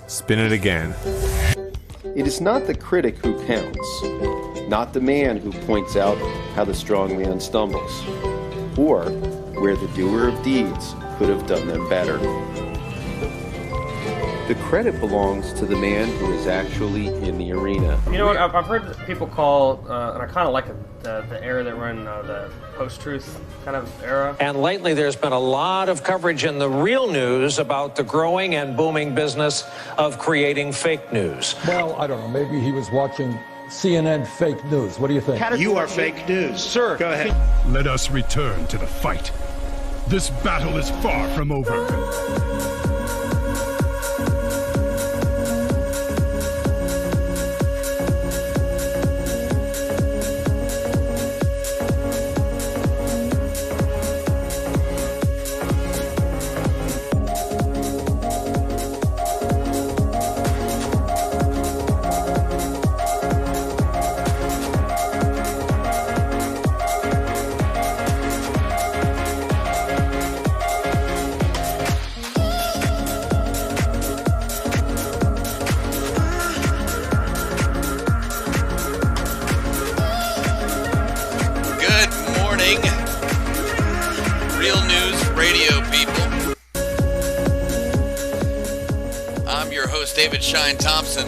Spin it again. It is not the critic who counts, not the man who points out how the strong man stumbles, or where the doer of deeds could have done them better. The credit belongs to the man who is actually in the arena. You know what? I've heard people call, and I kind of like the era that we're in, the post-truth kind of era. And lately, there's been a lot of coverage in the real news about the growing and booming business of creating fake news. Well, I don't know. Maybe he was watching CNN fake news. What do you think? You are fake news. Sir, go ahead. Let us return to the fight. This battle is far from over. Shine Thompson,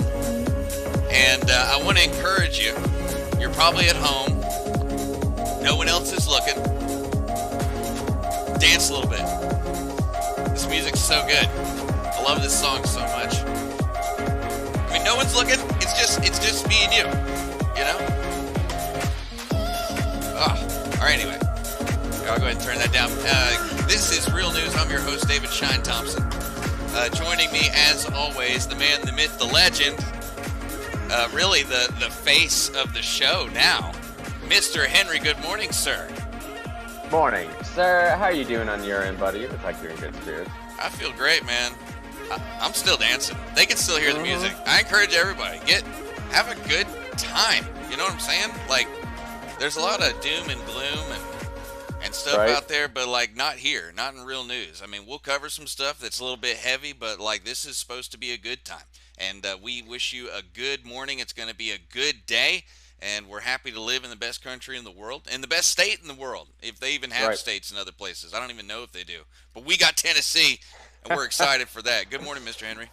and I want to encourage you. You're probably at home. No one else is looking. Dance a little bit. This music's so good. I love this song so much. I mean, no one's looking. It's just me and you. You know? Oh, all right. Anyway, I'll go ahead and turn that down. This is Real News. I'm your host, David Shine Thompson. Joining me, as always, the man, the myth, the legend, really the face of the show now, Mr. Henry. Good morning, sir. Morning. Sir, how are you doing on your end, buddy? You look like you're in good spirits. I feel great, man. I'm still dancing. They can still hear the music. I encourage everybody, have a good time. You know what I'm saying? Like, there's a lot of doom and gloom and stuff out there, but like not here, not in Real News. I mean, we'll cover some stuff that's a little bit heavy, but like this is supposed to be a good time. And we wish you a good morning. It's going to be a good day, and we're happy to live in the best country in the world and the best state in the world, if they even have states in other places. I don't even know if they do, but we got Tennessee, and we're excited for that. Good morning, Mr. Henry.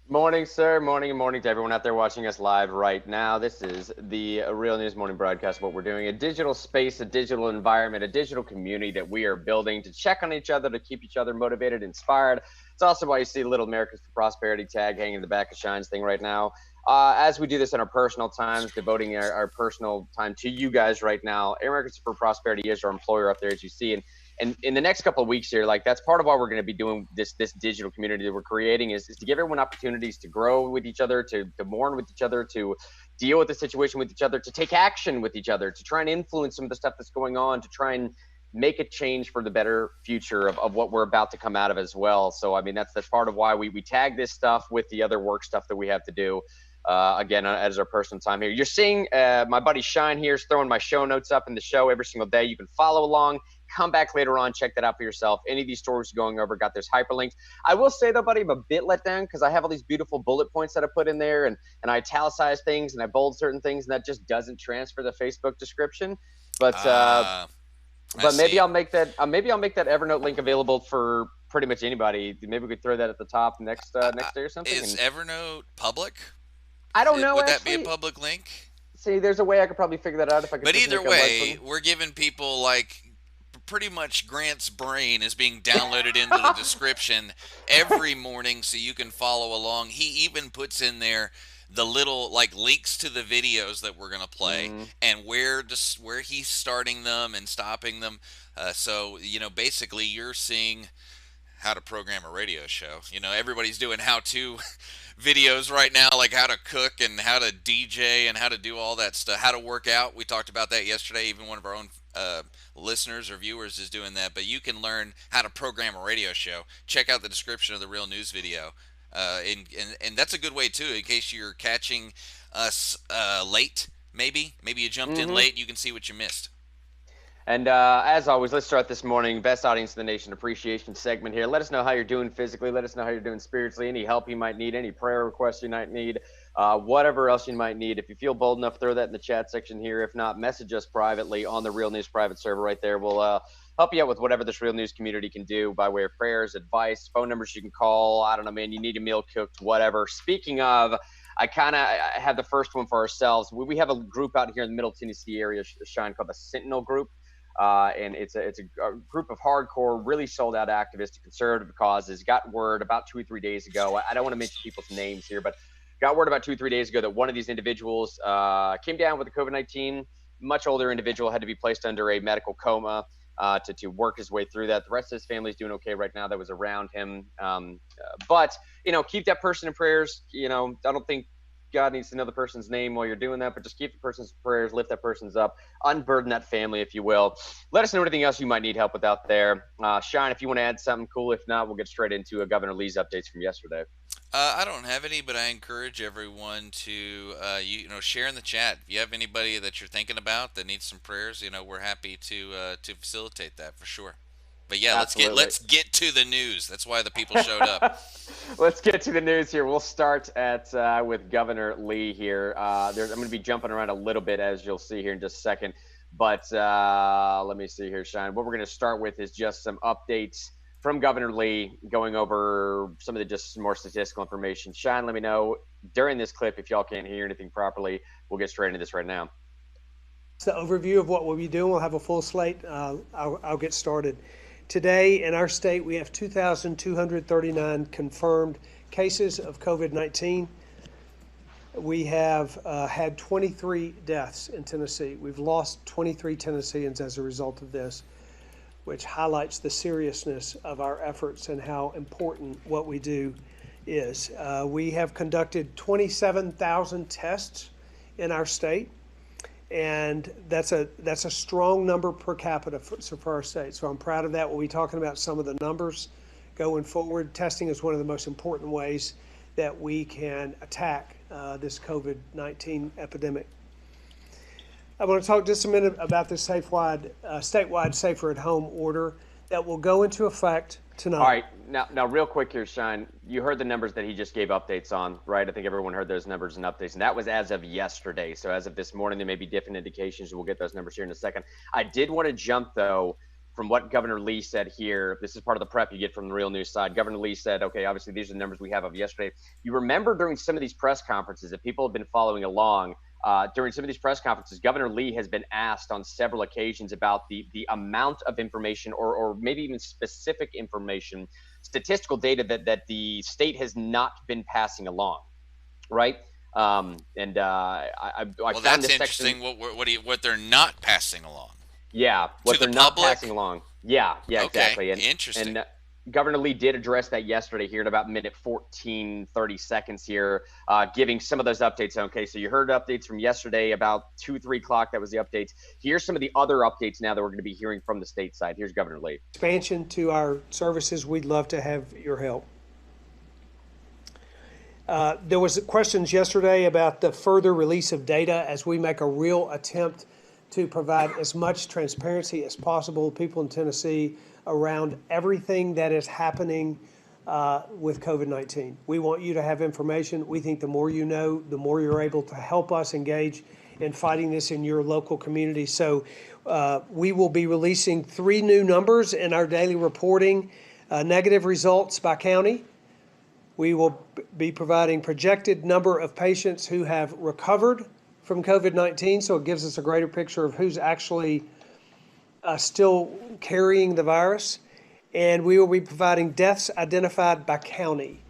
Morning, sir. Morning, and morning to everyone out there watching us live right now. This is the Real News Morning Broadcast. What we're doing, a digital space, a digital environment, a digital community that we are building to check on each other, to keep each other motivated, inspired. It's also why you see Little Americans for Prosperity tag hanging in the back of Shine's thing right now. As we do this in our personal times, devoting our personal time to you guys right now, Americans for Prosperity is our employer up there, as you see. And in the next couple of weeks here, like that's part of why we're going to be doing this digital community that we're creating is to give everyone opportunities to grow with each other, to mourn with each other, to deal with the situation with each other, to take action with each other, to try and influence some of the stuff that's going on, to try and make a change for the better future of what we're about to come out of as well. So, I mean, that's part of why we tag this stuff with the other work stuff that we have to do. Again, as our personal time here. You're seeing my buddy Shine here is throwing my show notes up in the show every single day. You can follow along. Come back later on, check that out for yourself. Any of these stories going over got those hyperlinks. I will say though, buddy, I'm a bit let down because I have all these beautiful bullet points that I put in there, and I italicize things and I bold certain things, and that just doesn't transfer the Facebook description. But maybe I'll make that Evernote link available for pretty much anybody. Maybe we could throw that at the top next day or something. Is Evernote public? I don't know. Would that be a public link? See, there's a way I could probably figure that out if I could. But either way, we're giving people like pretty much Grant's brain is being downloaded into the description every morning so you can follow along. He even puts in there the little like links to the videos that we're going to play and where he's starting them and stopping them. So, you know, basically you're seeing how to program a radio show. You know, everybody's doing how-to videos right now, like how to cook and how to DJ and how to do all that stuff, how to work out. We talked about that yesterday. Even one of our own listeners or viewers is doing that. But you can learn how to program a radio show. Check out the description of the Real News video. And that's a good way, too, in case you're catching us late, maybe. Maybe you jumped in late. You can see what you missed. And as always, let's start this morning. Best audience in the nation appreciation segment here. Let us know how you're doing physically. Let us know how you're doing spiritually. Any help you might need, any prayer requests you might need, whatever else you might need. If you feel bold enough, throw that in the chat section here. If not, message us privately on the Real News private server right there. We'll help you out with whatever this Real News community can do by way of prayers, advice, phone numbers you can call. I don't know, man, you need a meal cooked, whatever. Speaking of, I have the first one for ourselves. We have a group out here in the Middle Tennessee area, Shine, called the Sentinel Group. And it's a group of hardcore, really sold out activists to conservative causes. Got word about 2 or 3 days ago. I don't want to mention people's names here, but got word about 2 or 3 days ago that one of these individuals came down with the COVID-19. Much older individual, had to be placed under a medical coma to work his way through that. The rest of his family's doing okay right now that was around him. But, keep that person in prayers. I don't think God needs to know the person's name while you're doing that, but just keep the person's prayers, lift that person's up, unburden that family, if you will. Let us know anything else you might need help with out there. Shine, if you want to add something cool. If not, we'll get straight into Governor Lee's updates from yesterday. I don't have any, but I encourage everyone to, share in the chat. If you have anybody that you're thinking about that needs some prayers, we're happy to facilitate that for sure. But yeah, let's get to the news. That's why the people showed up. Let's get to the news here. We'll start with Governor Lee here. I'm going to be jumping around a little bit, as you'll see here in just a second. But let me see here, Shine. What we're going to start with is just some updates from Governor Lee, going over some of the just more statistical information. Shine, let me know during this clip if y'all can't hear anything properly. We'll get straight into this right now. It's the overview of what we'll be doing. We'll have a full slate. I'll get started. Today in our state, we have 2,239 confirmed cases of COVID-19. We have had 23 deaths in Tennessee. We've lost 23 Tennesseans as a result of this, which highlights the seriousness of our efforts and how important what we do is. We have conducted 27,000 tests in our state. And that's a strong number per capita for our state. So I'm proud of that. We'll be talking about some of the numbers going forward. Testing is one of the most important ways that we can attack this COVID-19 epidemic. I want to talk just a minute about the statewide safer at home order that will go into effect tonight. All right, now real quick here, Shine, you heard the numbers that he just gave updates on, right? I think everyone heard those numbers and updates, and that was as of yesterday. So as of this morning, there may be different indications, and we'll get those numbers here in a second. I did want to jump, though, from what Governor Lee said here. This is part of the prep you get from the Real News side. Governor Lee said, okay, obviously these are the numbers we have of yesterday. You remember during some of these press conferences, if people have been following along, during some of these press conferences, Governor Lee has been asked on several occasions about the amount of information or maybe even specific information, statistical data that the state has not been passing along, right? Well, that's interesting. What they're not passing along. Yeah, what they're not passing along. Yeah, okay, exactly. Interesting. And Governor Lee did address that yesterday here in about minute 14, 30 seconds here, giving some of those updates. Okay, so you heard updates from yesterday about 2, 3 o'clock. That was the updates. Here's some of the other updates now that we're going to be hearing from the state side. Here's Governor Lee. Expansion to our services, we'd love to have your help. There was questions yesterday about the further release of data as we make a real attempt to provide as much transparency as possible to people in Tennessee around everything that is happening with COVID-19. We want you to have information. We think the more you know, the more you're able to help us engage in fighting this in your local community. So we will be releasing 3 new numbers in our daily reporting, negative results by county. We will be providing projected number of patients who have recovered from COVID-19, so it gives us a greater picture of who's actually still carrying the virus. And we will be providing deaths identified by county.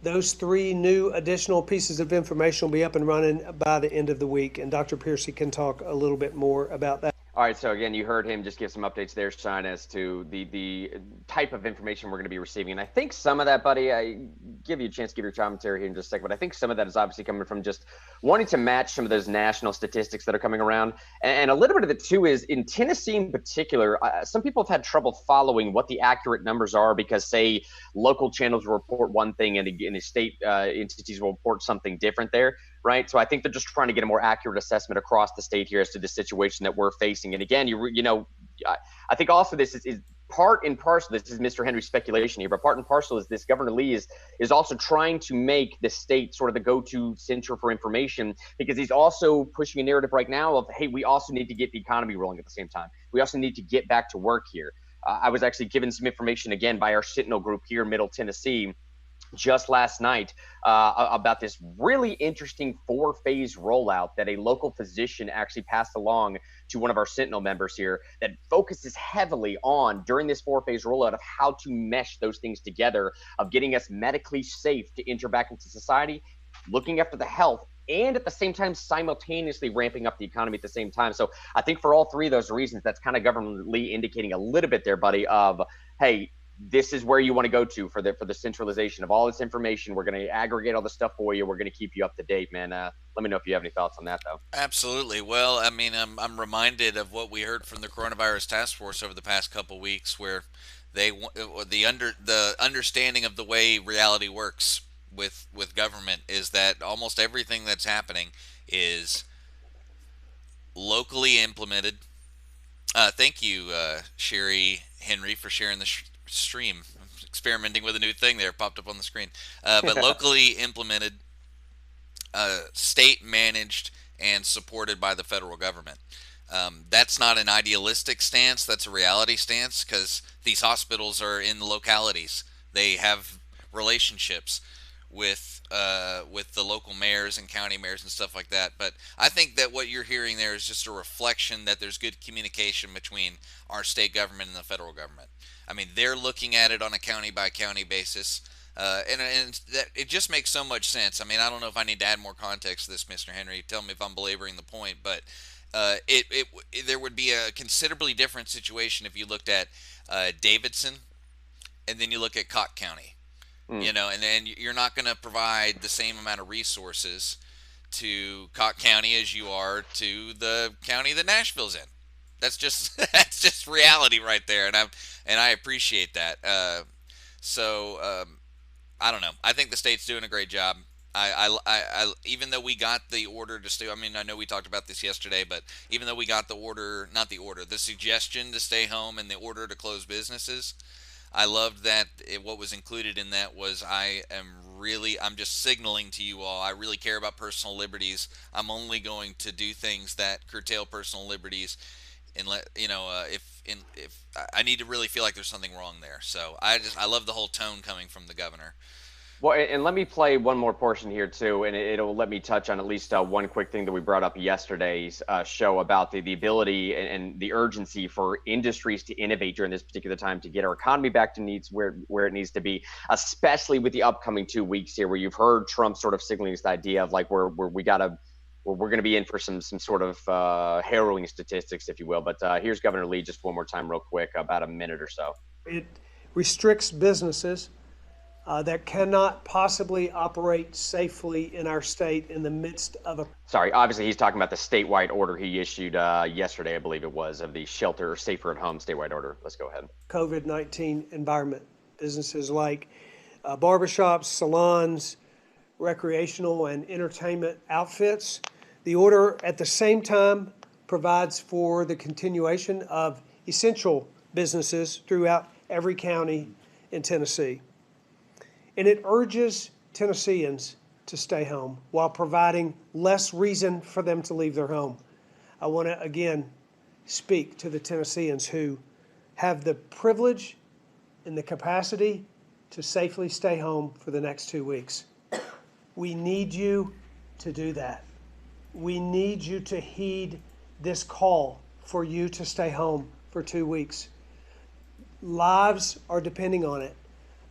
Those 3 new additional pieces of information will be up and running by the end of the week, and Dr. Piercy can talk a little bit more about that. All right, so again, you heard him just give some updates there, Shine, as to the type of information we're going to be receiving. And I think some of that, buddy, I give you a chance to give your commentary here in just a second, but I think some of that is obviously coming from just wanting to match some of those national statistics that are coming around. And a little bit of it, too, is in Tennessee in particular, some people have had trouble following what the accurate numbers are because, say, local channels will report one thing and the state entities will report something different there. Right. So I think they're just trying to get a more accurate assessment across the state here as to the situation that we're facing. And again, you know, I think also this is part and parcel. This is Mr. Henry's speculation here, but part and parcel is this. Governor Lee is also trying to make the state sort of the go-to center for information, because he's also pushing a narrative right now of, hey, we also need to get the economy rolling at the same time. We also need to get back to work here. I was actually given some information again by our Sentinel group here in Middle Tennessee just last night about this really interesting 4-phase rollout that a local physician actually passed along to one of our Sentinel members here, that focuses heavily on, during this 4-phase rollout, of how to mesh those things together, of getting us medically safe to enter back into society, looking after the health, and at the same time simultaneously ramping up the economy at the same time. So I think for all three of those reasons, that's kind of Governor Lee indicating a little bit there, buddy, of, hey, this is where you want to go to for the centralization of all this information. We're going to aggregate all the stuff for you. We're going to keep you up to date, man. Let me know if you have any thoughts on that, though. Absolutely. Well, I mean, I'm reminded of what we heard from the coronavirus task force over the past couple weeks, where the understanding of the way reality works with government is that almost everything that's happening is locally implemented. Thank you, Sherry Henry, for sharing the stream. I'm experimenting with a new thing there, popped up on the screen. But locally implemented, state managed, and supported by the federal government. That's not an idealistic stance, that's a reality stance, because these hospitals are in the localities. They have relationships with the local mayors and county mayors and stuff like that. But I think that what you're hearing there is just a reflection that there's good communication between our state government and the federal government. I mean, they're looking at it on a county by county basis, and that it just makes so much sense. I mean, I don't know if I need to add more context to this, Mr. Henry. Tell me if I'm belaboring the point, but there would be a considerably different situation if you looked at Davidson and then you look at Cott County. You know, and then you're not going to provide the same amount of resources to Cott County as you are to the county that Nashville's in. That's just reality right there, and I appreciate that. I don't know. I think the state's doing a great job. I even though we got the order to stay. I mean, I know we talked about this yesterday, but even though we got the suggestion to stay home and the order to close businesses, I loved that what was included in that was I'm just signaling to you all, I really care about personal liberties. I'm only going to do things that curtail personal liberties, and if I need to really feel like there's something wrong there. So I love the whole tone coming from the governor. Well, and let me play one more portion here too, and it'll let me touch on at least one quick thing that we brought up yesterday's show about the ability and the urgency for industries to innovate during this particular time to get our economy back to where it needs to be, especially with the upcoming 2 weeks here, where you've heard Trump sort of signaling this idea of like we're going to be in for some sort of harrowing statistics, if you will. But here's Governor Lee just one more time real quick, about a minute or so. It restricts businesses that cannot possibly operate safely in our state in the midst of a... Sorry, obviously he's talking about the statewide order he issued yesterday, I believe it was, of the shelter safer at home statewide order. Let's go ahead. COVID-19 environment. Businesses like barbershops, salons, recreational and entertainment outfits. The order at the same time provides for the continuation of essential businesses throughout every county in Tennessee. And it urges Tennesseans to stay home while providing less reason for them to leave their home. I want to again speak to the Tennesseans who have the privilege and the capacity to safely stay home for the next 2 weeks. We need you to do that. We need you to heed this call for you to stay home for 2 weeks. Lives are depending on it.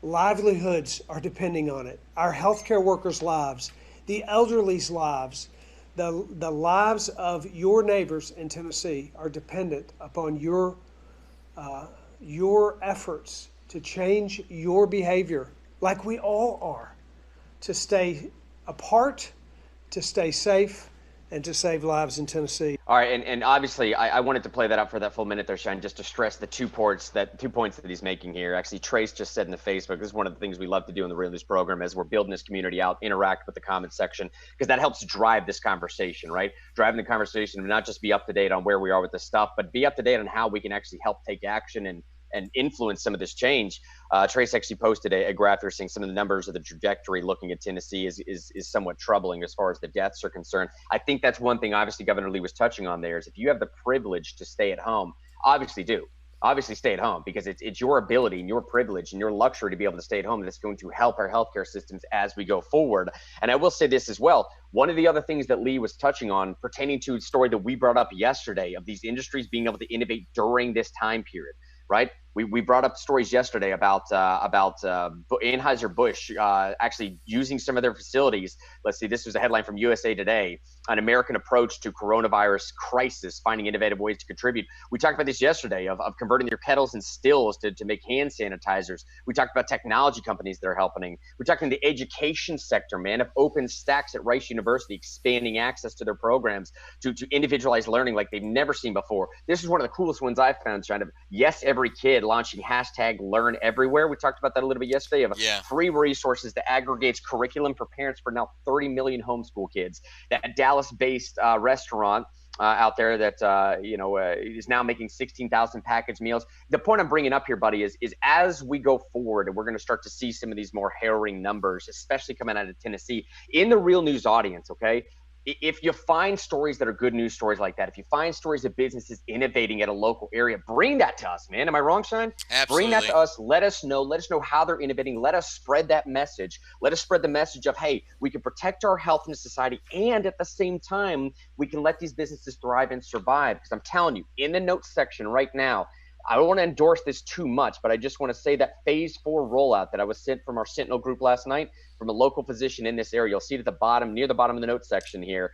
Livelihoods are depending on it. Our healthcare workers' lives, the elderly's lives, the lives of your neighbors in Tennessee are dependent upon your efforts to change your behavior, like we all are, to stay apart, to stay safe, and to save lives in Tennessee. All right, and obviously, I wanted to play that up for that full minute there, Shine, just to stress the 2 points that he's making here. Actually, Trace just said in the Facebook, this is one of the things we love to do in the Real News program as we're building this community out, interact with the comment section, because that helps drive this conversation, right? Driving the conversation and not just be up to date on where we are with this stuff, but be up to date on how we can actually help take action and influence some of this change. Trace actually posted a graph here saying some of the numbers of the trajectory looking at Tennessee is somewhat troubling as far as the deaths are concerned. I think that's one thing obviously Governor Lee was touching on there is if you have the privilege to stay at home, obviously stay at home, because it's your ability and your privilege and your luxury to be able to stay at home that's going to help our healthcare systems as we go forward. And I will say this as well. One of the other things that Lee was touching on pertaining to a story that we brought up yesterday of these industries being able to innovate during this time period, right? We brought up stories yesterday about Anheuser-Busch actually using some of their facilities. Let's see, this was a headline from USA Today, an American approach to coronavirus crisis, finding innovative ways to contribute. We talked about this yesterday of converting their kettles and stills to make hand sanitizers. We talked about technology companies that are helping. We're talking the education sector, man, of open stacks at Rice University, expanding access to their programs to individualized learning like they've never seen before. This is one of the coolest ones I've found, China. Yes, every kid launching hashtag Learn Everywhere. We talked about that a little bit yesterday of free resources that aggregates curriculum for parents for now 30 million homeschool kids. That Dallas-based restaurant out there that is now making 16,000 packaged meals. The point I'm bringing up here, buddy, is as we go forward and we're going to start to see some of these more harrowing numbers, especially coming out of Tennessee, in the Real News audience, okay? If you find stories that are good news stories like that, if you find stories of businesses innovating at a local area, bring that to us, man. Am I wrong, Shine? Absolutely. Bring that to us. Let us know how they're innovating. Let us spread that message. Let us spread the message of, hey, we can protect our health in society, and at the same time, we can let these businesses thrive and survive. Because I'm telling you, in the notes section right now, I don't want to endorse this too much, but I just want to say that phase 4 rollout that I was sent from our Sentinel group last night from a local physician in this area. You'll see it at the bottom, near the bottom of the notes section here.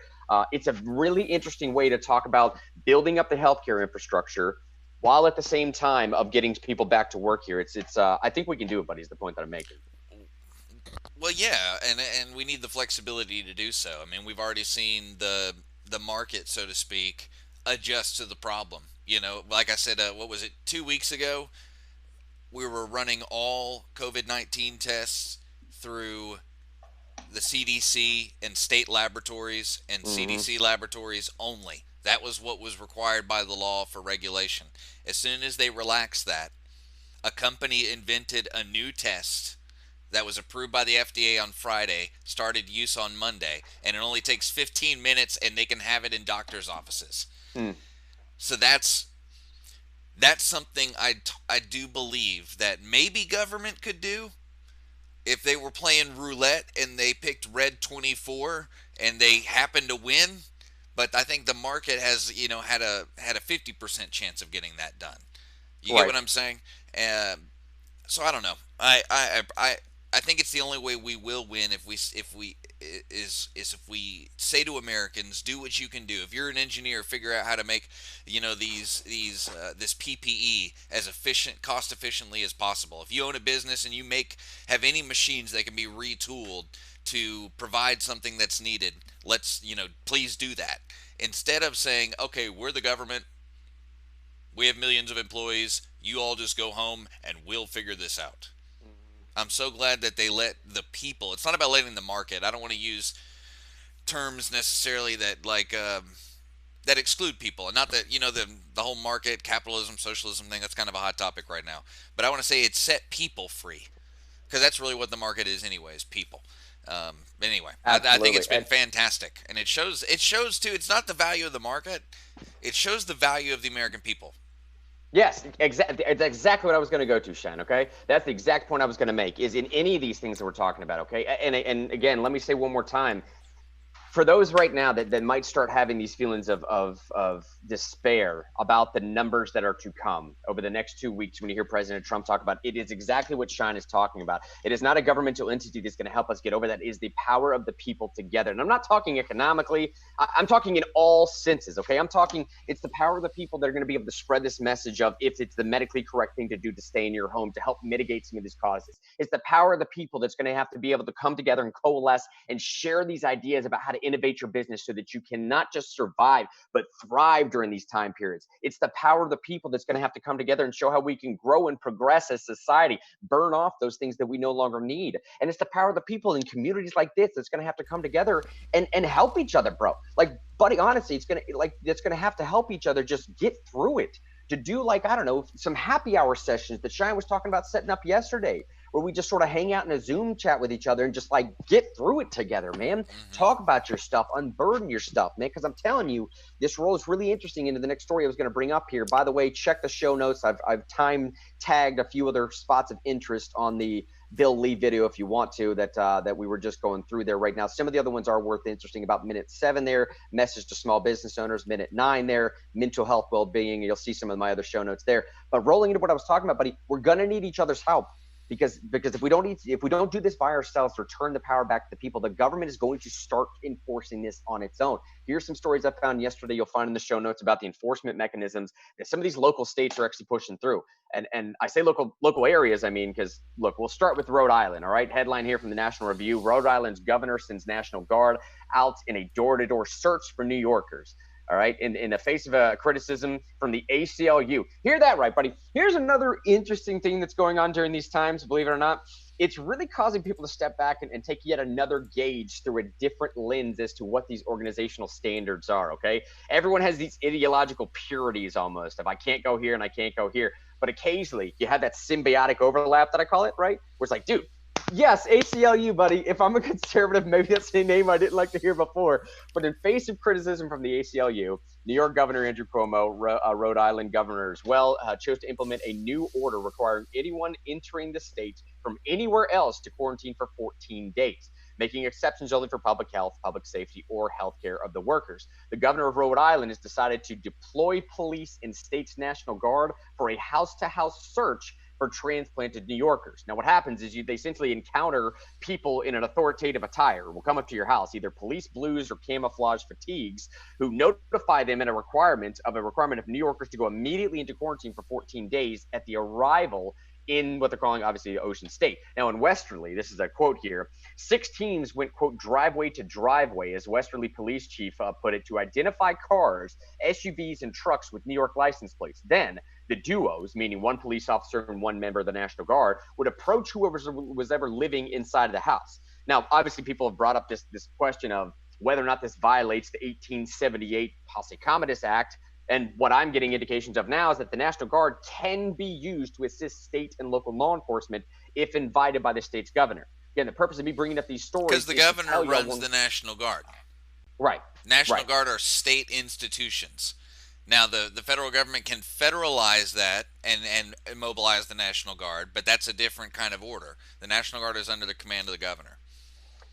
It's a really interesting way to talk about building up the healthcare infrastructure while at the same time of getting people back to work here. I think we can do it, buddy, is the point that I'm making. Well, yeah, and we need the flexibility to do so. I mean, we've already seen the market, so to speak, adjust to the problem. You know, like I said, what was it, 2 weeks ago? We were running all COVID-19 tests through the CDC and state laboratories and CDC laboratories only. That was what was required by the law for regulation. As soon as they relaxed that, a company invented a new test that was approved by the FDA on Friday, started use on Monday, and it only takes 15 minutes and they can have it in doctors' offices. So that's something I do believe that maybe government could do if they were playing roulette and they picked red 24 and they happened to win. But I think the market has had a 50% chance of getting that done. You get what I'm saying? So I don't know. I think it's the only way we will win if we say to Americans, do what you can do. If you're an engineer, figure out how to make this PPE as cost efficiently as possible. If you own a business and you have any machines that can be retooled to provide something that's needed, please do that. Instead of saying, okay, we're the government, we have millions of employees, you all just go home and we'll figure this out. I'm so glad that they let the people. It's not about letting the market. I don't want to use terms necessarily that that exclude people, and not that the whole market, capitalism, socialism thing. That's kind of a hot topic right now. But I want to say it set people free, because that's really what the market is, anyways. People. But anyway, I think it's been fantastic, and it shows too. It's not the value of the market; it shows the value of the American people. Yes, exactly. It's exactly what I was going to go to, Shen. Okay, that's the exact point I was going to make. Is in any of these things that we're talking about. Okay, and again, let me say one more time, for those right now that might start having these feelings of despair about the numbers that are to come over the next 2 weeks, when you hear President Trump talk about it, is exactly what Shine is talking about. It is not a governmental entity that's going to help us get over that. It is the power of the people together. And I'm not talking economically. I'm talking in all senses, okay? I'm talking it's the power of the people that are going to be able to spread this message of if it's the medically correct thing to do to stay in your home to help mitigate some of these causes. It's the power of the people that's going to have to be able to come together and coalesce and share these ideas about how to to innovate your business so that you can not just survive, but thrive during these time periods. It's the power of the people that's going to have to come together and show how we can grow and progress as society, burn off those things that we no longer need. And it's the power of the people in communities like this that's going to have to come together and help each other, bro. Like, buddy, honestly, it's going to have to help each other just get through it. To do, like, I don't know, some happy hour sessions that Shine was talking about setting up yesterday, where we just sort of hang out in a Zoom chat with each other and just like get through it together, man. Talk about your stuff, unburden your stuff, man. Because I'm telling you, this role is really interesting into the next story I was going to bring up here. By the way, check the show notes. I've time tagged a few other spots of interest on the Bill Lee video if you want to, that we were just going through there right now. Some of the other ones are worth interesting. About minute 7 there, message to small business owners. Minute 9 there, mental health well-being. You'll see some of my other show notes there. But rolling into what I was talking about, buddy, we're gonna need each other's help. Because if we don't do this by ourselves, return the power back to the people, the government is going to start enforcing this on its own. Here's some stories I found yesterday. You'll find in the show notes about the enforcement mechanisms that some of these local states are actually pushing through. And I say local areas, I mean, because look, we'll start with Rhode Island. All right, headline here from the National Review: Rhode Island's governor sends National Guard out in a door-to-door search for New Yorkers. All right, in the face of a criticism from the ACLU. Hear that right, buddy. Here's another interesting thing that's going on during these times, believe it or not. It's really causing people to step back and take yet another gauge through a different lens as to what these organizational standards are, okay? Everyone has these ideological purities almost, of I can't go here and I can't go here. But occasionally you have that symbiotic overlap that I call it, right? Where it's like, dude, yes, ACLU, buddy. If I'm a conservative, maybe that's a name I didn't like to hear before. But in face of criticism from the ACLU, New York Governor Andrew Cuomo, Rhode Island governor as well, chose to implement a new order requiring anyone entering the state from anywhere else to quarantine for 14 days, making exceptions only for public health, public safety, or healthcare of the workers. The governor of Rhode Island has decided to deploy police and state's National Guard for a house-to-house search for transplanted New Yorkers. Now, what happens is they essentially encounter people in an authoritative attire. Will come up to your house, either police blues or camouflage fatigues, who notify them in a requirement of New Yorkers to go immediately into quarantine for 14 days at the arrival in what they're calling, obviously, Ocean State. Now, in Westerly, this is a quote here, 6 teams went, quote, driveway to driveway, as Westerly police chief put it, to identify cars, SUVs, and trucks with New York license plates. Then the duos, meaning one police officer and one member of the National Guard, would approach whoever was ever living inside of the house. Now, obviously, people have brought up this question of whether or not this violates the 1878 Posse Comitatus Act. And what I'm getting indications of now is that the National Guard can be used to assist state and local law enforcement if invited by the state's governor. Again, the purpose of me bringing up these stories because the governor runs the National Guard. Right. National Guard are state institutions. Now, the federal government can federalize that and mobilize the National Guard, but that's a different kind of order. The National Guard is under the command of the governor.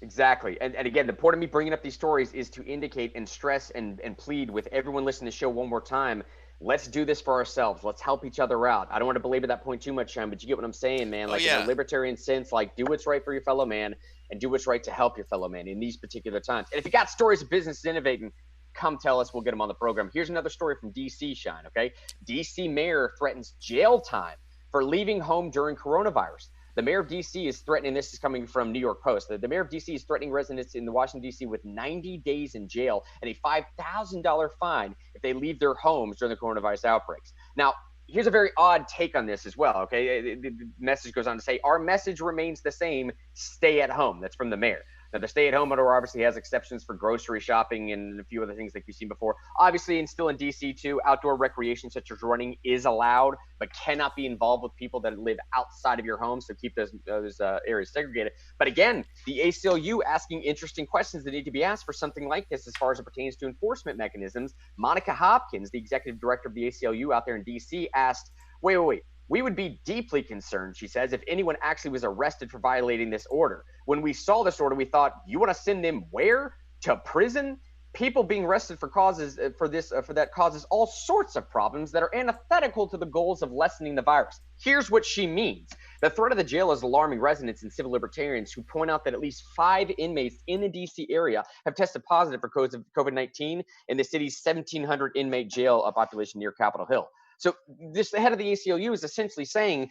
Exactly. And again, the point of me bringing up these stories is to indicate and stress and plead with everyone listening to the show one more time. Let's do this for ourselves. Let's help each other out. I don't want to belabor that point too much, Sean, but you get what I'm saying, man. Like, in a libertarian sense, like, do what's right for your fellow man and do what's right to help your fellow man in these particular times. And if you got stories of businesses innovating, come tell us. We'll get them on the program. Here's another story from D.C., Shine, okay? D.C. mayor threatens jail time for leaving home during coronavirus. The mayor of D.C. is threatening, this is coming from New York Post, the mayor of D.C. is threatening residents in the Washington, D.C. with 90 days in jail and a $5,000 fine if they leave their homes during the coronavirus outbreaks. Now, here's a very odd take on this as well, okay? The message goes on to say, our message remains the same, stay at home. That's from the mayor. Now, the stay-at-home order obviously has exceptions for grocery shopping and a few other things like we've seen before. Obviously, and still in D.C. too, outdoor recreation such as running is allowed, but cannot be involved with people that live outside of your home, so keep those areas segregated. But again, the ACLU asking interesting questions that need to be asked for something like this as far as it pertains to enforcement mechanisms. Monica Hopkins, the executive director of the ACLU out there in D.C., asked, wait. We would be deeply concerned, she says, if anyone actually was arrested for violating this order. When we saw this order, we thought, you want to send them where? To prison? People being arrested for that causes all sorts of problems that are antithetical to the goals of lessening the virus. Here's what she means. The threat of the jail is alarming residents and civil libertarians who point out that at least 5 inmates in the D.C. area have tested positive for COVID-19 in the city's 1,700 inmate jail population near Capitol Hill. So the head of the ACLU is essentially saying,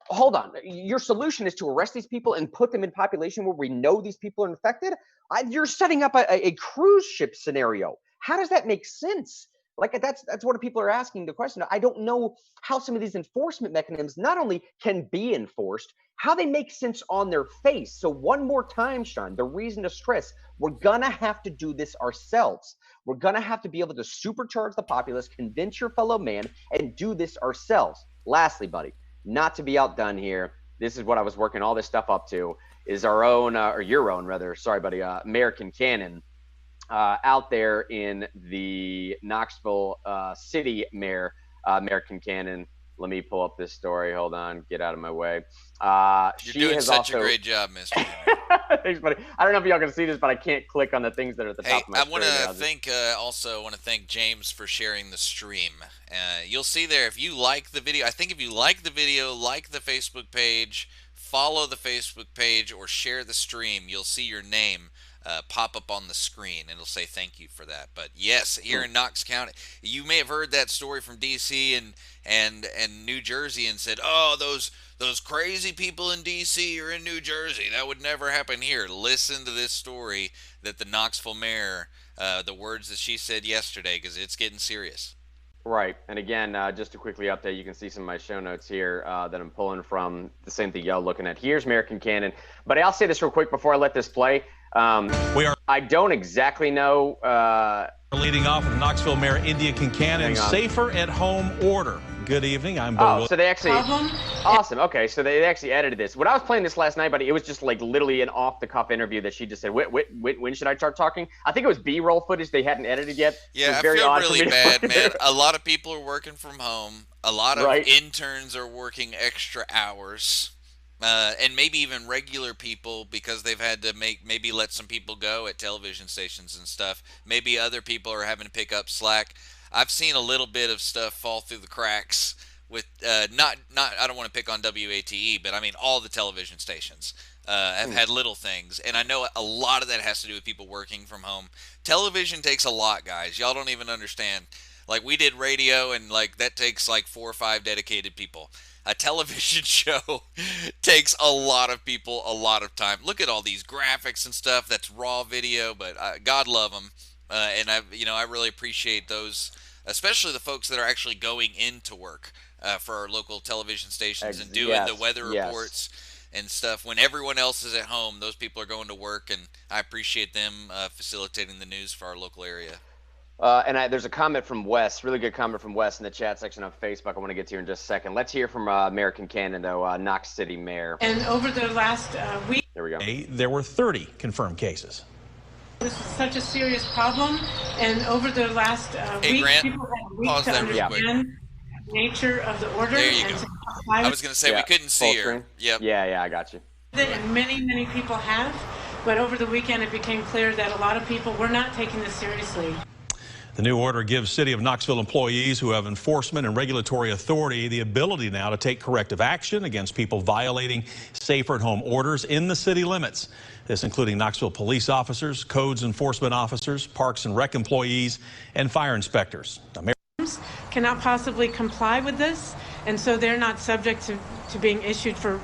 hold on. Your solution is to arrest these people and put them in population where we know these people are infected? You're setting up a cruise ship scenario. How does that make sense? Like that's what people are asking the question. I don't know how some of these enforcement mechanisms not only can be enforced, how they make sense on their face. So one more time, Sean, the reason to stress, we're gonna have to do this ourselves. We're gonna have to be able to supercharge the populace, convince your fellow man, and do this ourselves. Lastly, buddy, not to be outdone here, this is what I was working all this stuff up to, is our own, or your own rather, sorry buddy, Mayor Kincannon, out there in the Knoxville city mayor, Mayor Kincannon. Let me pull up this story. Hold on, get out of my way. You're doing such a great job, Mr. Thanks, buddy. I don't know if y'all can see this, but I can't click on the things that are at the top of my screen. I want to thank James for sharing the stream. You'll see there, if you like the video, I think if you like the video, like the Facebook page, follow the Facebook page, or share the stream, you'll see your name pop up on the screen, and it'll say thank you for that. But yes, here in Knox County, you may have heard that story from DC and New Jersey and said, oh, those crazy people in DC are in New Jersey. That would never happen here. Listen to this story that the Knoxville mayor, the words that she said yesterday, because it's getting serious. Right. And again, just to quickly update, you can see some of my show notes here that I'm pulling from the same thing y'all looking at. Here's Mayor Kincannon. But I'll say this real quick before I let this play. I don't exactly know. Leading off with Knoxville Mayor India Kincannon, safer at home order. Good evening. I'm Bo. Oh, so they actually, awesome. Okay, so they actually edited this. When I was playing this last night, buddy, it was just like literally an off-the-cuff interview that she just said, when should I start talking? I think it was B-roll footage they hadn't edited yet. Yeah, I feel really bad, man. A lot of people are working from home. A lot of interns are working extra hours. And maybe even regular people, because they've had to maybe let some people go at television stations and stuff. Maybe other people are having to pick up slack. I've seen a little bit of stuff fall through the cracks with not I don't want to pick on WATE, but I mean all the television stations have had little things, and I know a lot of that has to do with people working from home. Television takes a lot, guys. Y'all don't even understand. Like, we did radio, and like that takes like 4 or 5 dedicated people. A television show takes a lot of people, a lot of time. Look at all these graphics and stuff. That's raw video, but God love them. And I really appreciate those, especially the folks that are actually going into work for our local television stations and doing the weather reports and stuff. When everyone else is at home, those people are going to work, and I appreciate them facilitating the news for our local area. And there's a comment from Wes, really good comment from Wes in the chat section of Facebook. I want to get to you in just a second. Let's hear from Mayor Kincannon, though, Knox City Mayor. And over the last week, there we go. There were 30 confirmed cases. This is such a serious problem, and over the last week, Grant, people had a week to understand the nature of the order. There you go. I was going to say we couldn't see her. Yep. Yeah, I got you. And many people have, but over the weekend it became clear that a lot of people were not taking this seriously. The new order gives City of Knoxville employees who have enforcement and regulatory authority the ability now to take corrective action against people violating safer at home orders in the city limits. This including Knoxville police officers, codes enforcement officers, parks and rec employees, and fire inspectors. Cannot possibly comply with this, and so they're not subject to being issued for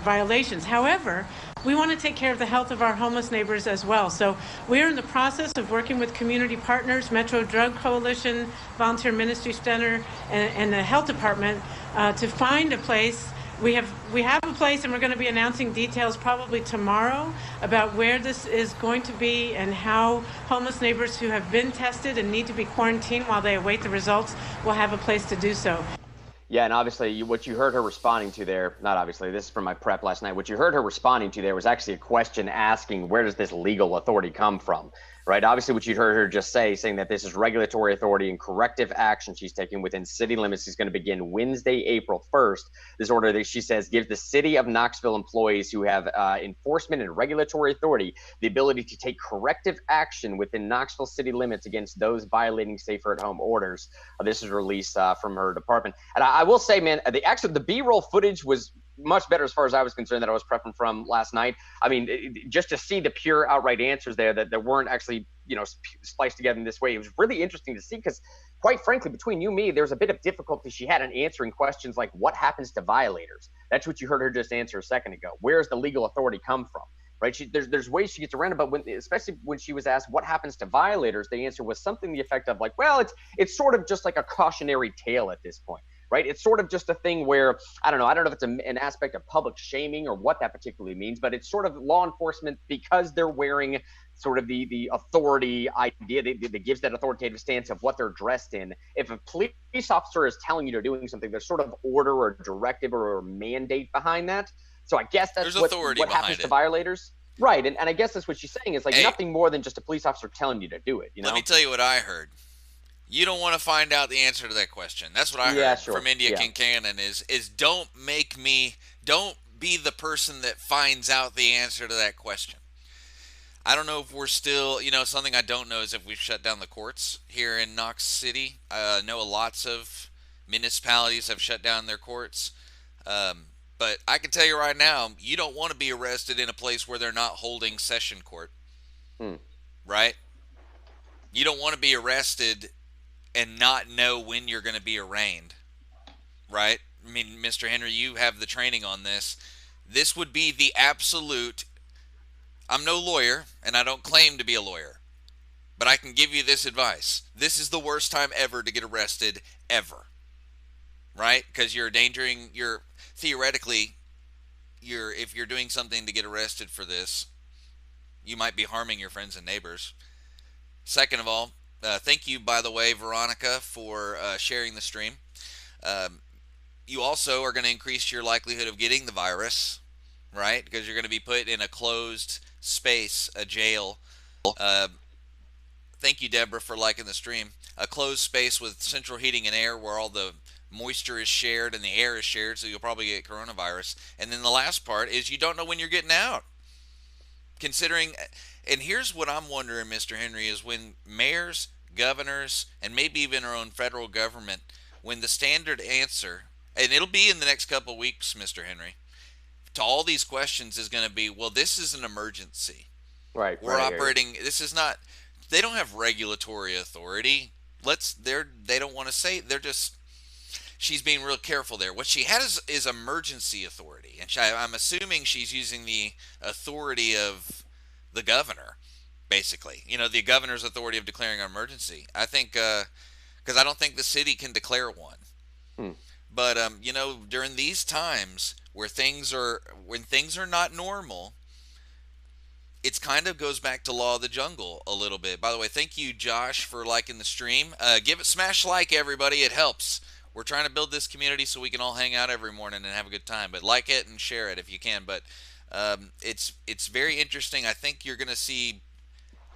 violations. However, we want to take care of the health of our homeless neighbors as well. So we're in the process of working with community partners, Metro Drug Coalition, Volunteer Ministry Center, and the Health Department to find a place. We have a place, and we're going to be announcing details probably tomorrow about where this is going to be and how homeless neighbors who have been tested and need to be quarantined while they await the results will have a place to do so. Yeah, and obviously what you heard her responding to there, not obviously, this is from my prep last night, what you heard her responding to there was actually a question asking where does this legal authority come from, right? Obviously what you heard her just saying that this is regulatory authority and corrective action she's taking within city limits is going to begin Wednesday, April 1st. This order that she says gives the City of Knoxville employees who have enforcement and regulatory authority the ability to take corrective action within Knoxville city limits against those violating safer at home orders. This is released from her department. And I will say, man, the B-roll footage was much better as far as I was concerned that I was prepping from last night. I mean, just to see the pure outright answers there that weren't actually, spliced together in this way, it was really interesting to see because, quite frankly, between you and me, there's a bit of difficulty she had in answering questions like what happens to violators. That's what you heard her just answer a second ago. Where's the legal authority come from? Right? There's ways she gets around it, but especially when she was asked what happens to violators, the answer was something to the effect of like, well, it's sort of just like a cautionary tale at this point. Right? It's sort of just a thing where, I don't know if it's an aspect of public shaming or what that particularly means, but it's sort of law enforcement because they're wearing sort of the authority idea that gives that authoritative stance of what they're dressed in. If a police officer is telling you they're doing something, there's sort of order or directive or mandate behind that. So I guess that's what happens to violators. Right. And I guess that's what she's saying is like nothing more than just a police officer telling you to do it. Let me tell you what I heard. You don't want to find out the answer to that question. That's what I heard from India Kincannon is don't be the person that finds out the answer to that question. I don't know if we're still, something I don't know is if we've shut down the courts here in Knox City. I know lots of municipalities have shut down their courts. But I can tell you right now, you don't want to be arrested in a place where they're not holding session court. Right? You don't want to be arrested and not know when you're going to be arraigned, right? I mean, Mr. Henry, you have the training on this. This would be the absolute, I'm no lawyer, and I don't claim to be a lawyer, but I can give you this advice. This is the worst time ever to get arrested, ever, right? Because you're endangering, theoretically, if you're doing something to get arrested for this, you might be harming your friends and neighbors. Second of all, thank you, by the way, Veronica, for sharing the stream. You also are going to increase your likelihood of getting the virus, right? Because you're going to be put in a closed space, a jail. Thank you, Deborah, for liking the stream. A closed space with central heating and air where all the moisture is shared and the air is shared, so you'll probably get coronavirus. And then the last part is you don't know when you're getting out. Considering, and here's what I'm wondering, Mr. Henry, is when mayors, governors, and maybe even our own federal government, when the standard answer, and it'll be in the next couple of weeks, Mr. Henry, to all these questions is going to be, well, this is an emergency. Right. We're operating, this is not, they don't have regulatory authority. They don't want to say, they're just, she's being real careful there. What she has is emergency authority. And I'm assuming she's using the authority of the governor, basically. The governor's authority of declaring an emergency. I think, because I don't think the city can declare one. But, during these times when things are not normal, it kind of goes back to law of the jungle a little bit. By the way, thank you, Josh, for liking the stream. Smash like, everybody. It helps. We're trying to build this community so we can all hang out every morning and have a good time. But like it and share it if you can. But it's very interesting. I think you're going to see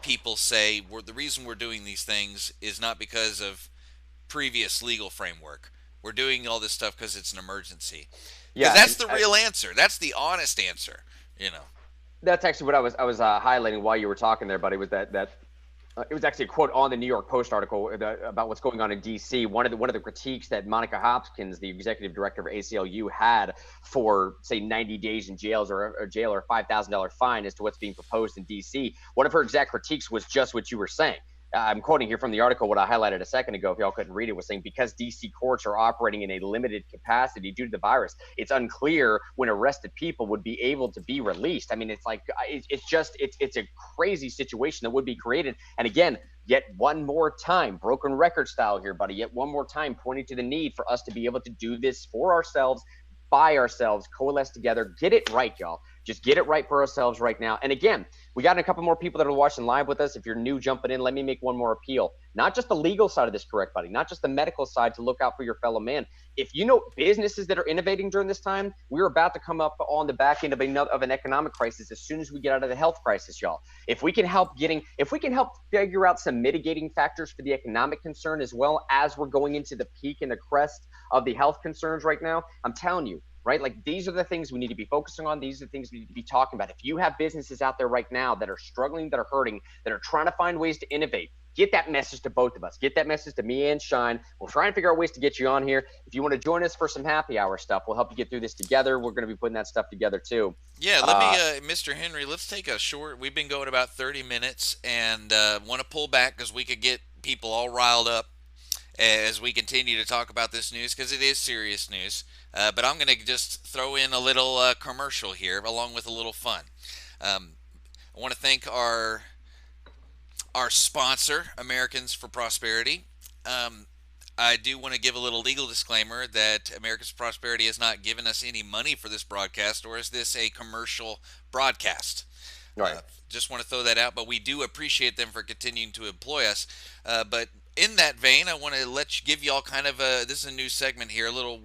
people say the reason we're doing these things is not because of previous legal framework. We're doing all this stuff because it's an emergency. Yeah, that's the real answer. That's the honest answer. That's actually what I was highlighting while you were talking there, buddy. Was that it was actually a quote on the New York Post article about what's going on in D.C. One of the critiques that Monica Hopkins, the executive director of ACLU, had for, say, 90 days in jail or a $5,000 fine as to what's being proposed in D.C. One of her exact critiques was just what you were saying. I'm quoting here from the article, what I highlighted a second ago, if y'all couldn't read it, was saying because D.C. courts are operating in a limited capacity due to the virus, it's unclear when arrested people would be able to be released. I mean, it's like, it's a crazy situation that would be created. And again, yet one more time, broken record style here, buddy, yet one more time pointing to the need for us to be able to do this for ourselves, by ourselves, coalesce together, get it right, y'all. Just get it right for ourselves right now. And again, we got a couple more people that are watching live with us. If you're new jumping in, let me make one more appeal. Not just the legal side of this, correct, buddy? Not just the medical side to look out for your fellow man. If you know businesses that are innovating during this time, we're about to come up on the back end of an economic crisis as soon as we get out of the health crisis, y'all. If we can help figure out some mitigating factors for the economic concern as well as we're going into the peak and the crest of the health concerns right now, I'm telling you, right? Like, these are the things we need to be focusing on. These are the things we need to be talking about. If you have businesses out there right now that are struggling, that are hurting, that are trying to find ways to innovate, get that message to both of us. Get that message to me and Shine. We'll try and figure out ways to get you on here. If you want to join us for some happy hour stuff, we'll help you get through this together. We're going to be putting that stuff together too. Yeah, let me, Mr. Henry, let's take a short, we've been going about 30 minutes and want to pull back because we could get people all riled up as we continue to talk about this news because it is serious news. But I'm going to just throw in a little commercial here along with a little fun. I want to thank our sponsor, Americans for Prosperity. I do want to give a little legal disclaimer that Americans for Prosperity has not given us any money for this broadcast, or is this a commercial broadcast? Right. Just want to throw that out, but we do appreciate them for continuing to employ us. But in that vein, I want to give you all kind of this is a new segment here, a little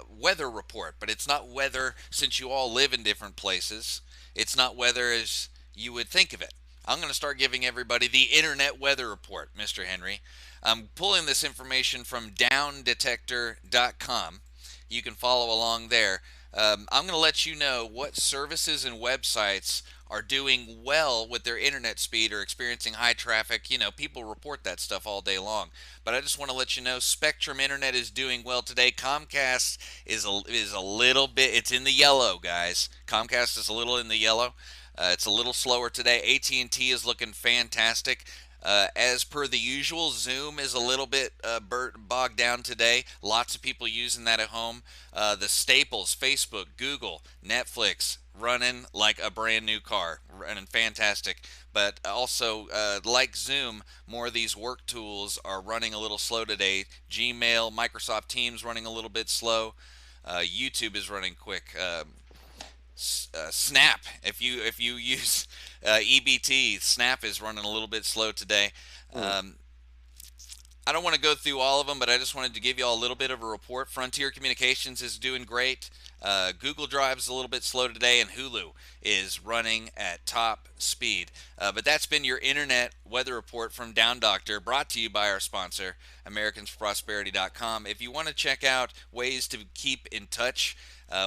weather report, but it's not weather since you all live in different places. It's not weather as you would think of it. I'm going to start giving everybody the internet weather report, Mr. Henry. I'm pulling this information from downdetector.com. You can follow along there. I'm going to let you know what services and websites are doing well with their internet speed or experiencing high traffic. You know, people report that stuff all day long. But I just want to let you know Spectrum Internet is doing well today. Comcast is a little bit, it's in the yellow, guys. Comcast is a little in the yellow. It's a little slower today. AT&T is looking fantastic. As per the usual, Zoom is a little bit bogged down today. Lots of people using that at home. The staples, Facebook, Google, Netflix, running like a brand new car, running fantastic. But also, like Zoom, more of these work tools are running a little slow today. Gmail, Microsoft Teams running a little bit slow. YouTube is running quick. Snap, if you use EBT, Snap is running a little bit slow today. I don't want to go through all of them, but I just wanted to give you all a little bit of a report. Frontier Communications is doing great. Google Drive is a little bit slow today, and Hulu is running at top speed. But that's been your internet weather report from Down Doctor, brought to you by our sponsor, AmericansForProsperity.com. If you want to check out ways to keep in touch,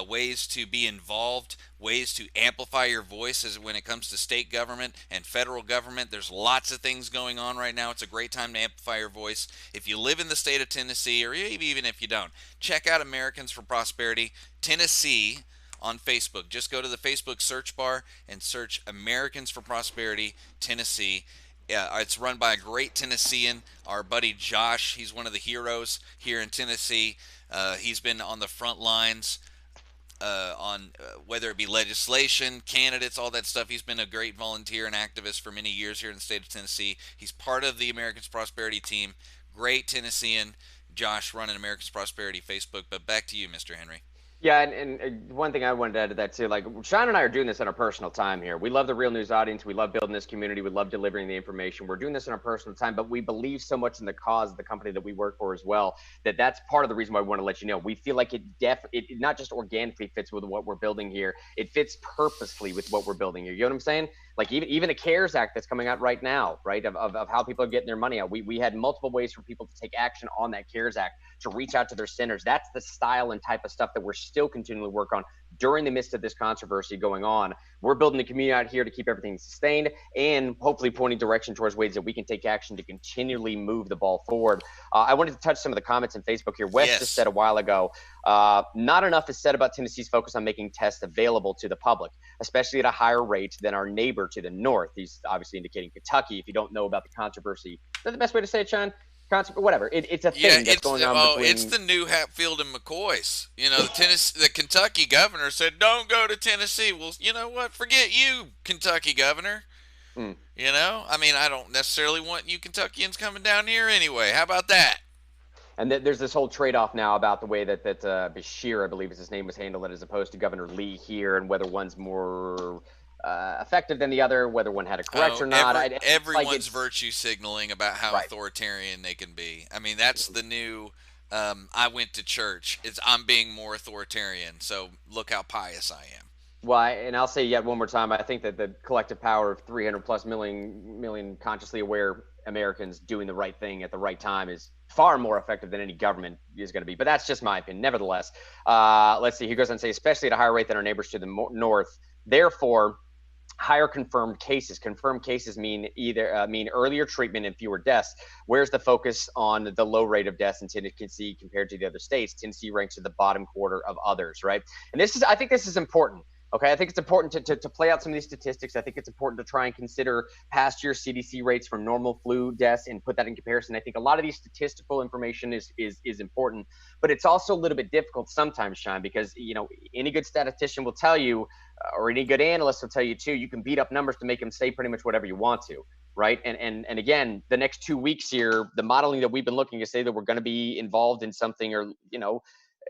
ways to be involved, ways to amplify your voice when it comes to state government and federal government. There's lots of things going on right now. It's a great time to amplify your voice. If you live in the state of Tennessee, or even if you don't, check out Americans for Prosperity Tennessee on Facebook. Just go to the Facebook search bar and search Americans for Prosperity Tennessee. It's run by a great Tennessean, our buddy Josh. He's one of the heroes here in Tennessee. He's been on the front lines on whether it be legislation, candidates, all that stuff. He's been a great volunteer and activist for many years here in the state of Tennessee. He's part of the Americans Prosperity team. Great Tennessean, Josh, running Americans Prosperity Facebook. But back to you, Mr. Henry. Yeah, and one thing I wanted to add to that too, like Sean and I are doing this in our personal time here. We love the Real News audience. We love building this community. We love delivering the information. We're doing this in our personal time, but we believe so much in the cause of the company that we work for as well, that's part of the reason why we want to let you know. We feel like it not just organically fits with what we're building here. It fits purposefully with what we're building here. You know what I'm saying? Like even the CARES Act that's coming out right now, right, of how people are getting their money out. We had multiple ways for people to take action on that CARES Act, to reach out to their centers. That's the style and type of stuff that we're still continually work on during the midst of this controversy going on. We're building the community out here to keep everything sustained and hopefully pointing direction towards ways that we can take action to continually move the ball forward. I wanted to touch some of the comments on Facebook here. Wes just said a while ago, not enough is said about Tennessee's focus on making tests available to the public, especially at a higher rate than our neighbor to the north. He's obviously indicating Kentucky. If you don't know about the controversy, is that the best way to say it, Sean? Whatever. It's a thing that's going on between... it's the new Hatfield and McCoy's. You know, the Kentucky governor said, don't go to Tennessee. Well, you know what? Forget you, Kentucky governor. You know? I mean, I don't necessarily want you Kentuckians coming down here anyway. How about that? And there's this whole trade-off now about the way that Bashir, I believe is his name, was handled as opposed to Governor Lee here, and whether one's more... effective than the other, whether one had a correct or not. Everyone's virtue signaling about how authoritarian they can be. I mean, that's the new I went to church. I'm being more authoritarian, so look how pious I am. Well, and I'll say yet one more time, I think that the collective power of 300 plus million consciously aware Americans doing the right thing at the right time is far more effective than any government is going to be. But that's just my opinion. Nevertheless, let's see. He goes on to say, especially at a higher rate than our neighbors to the north. Therefore, higher confirmed cases. Confirmed cases mean mean earlier treatment and fewer deaths. Where's the focus on the low rate of deaths in Tennessee compared to the other states? Tennessee ranks in the bottom quarter of others, right? And I think this is important. Okay, I think it's important to play out some of these statistics. I think it's important to try and consider past year CDC rates for normal flu deaths and put that in comparison. I think a lot of these statistical information is important, but it's also a little bit difficult sometimes, Sean, because any good statistician will tell you, or any good analyst will tell you too, you can beat up numbers to make them say pretty much whatever you want to, right? And again, the next 2 weeks here, the modeling that we've been looking to say that we're going to be involved in something, or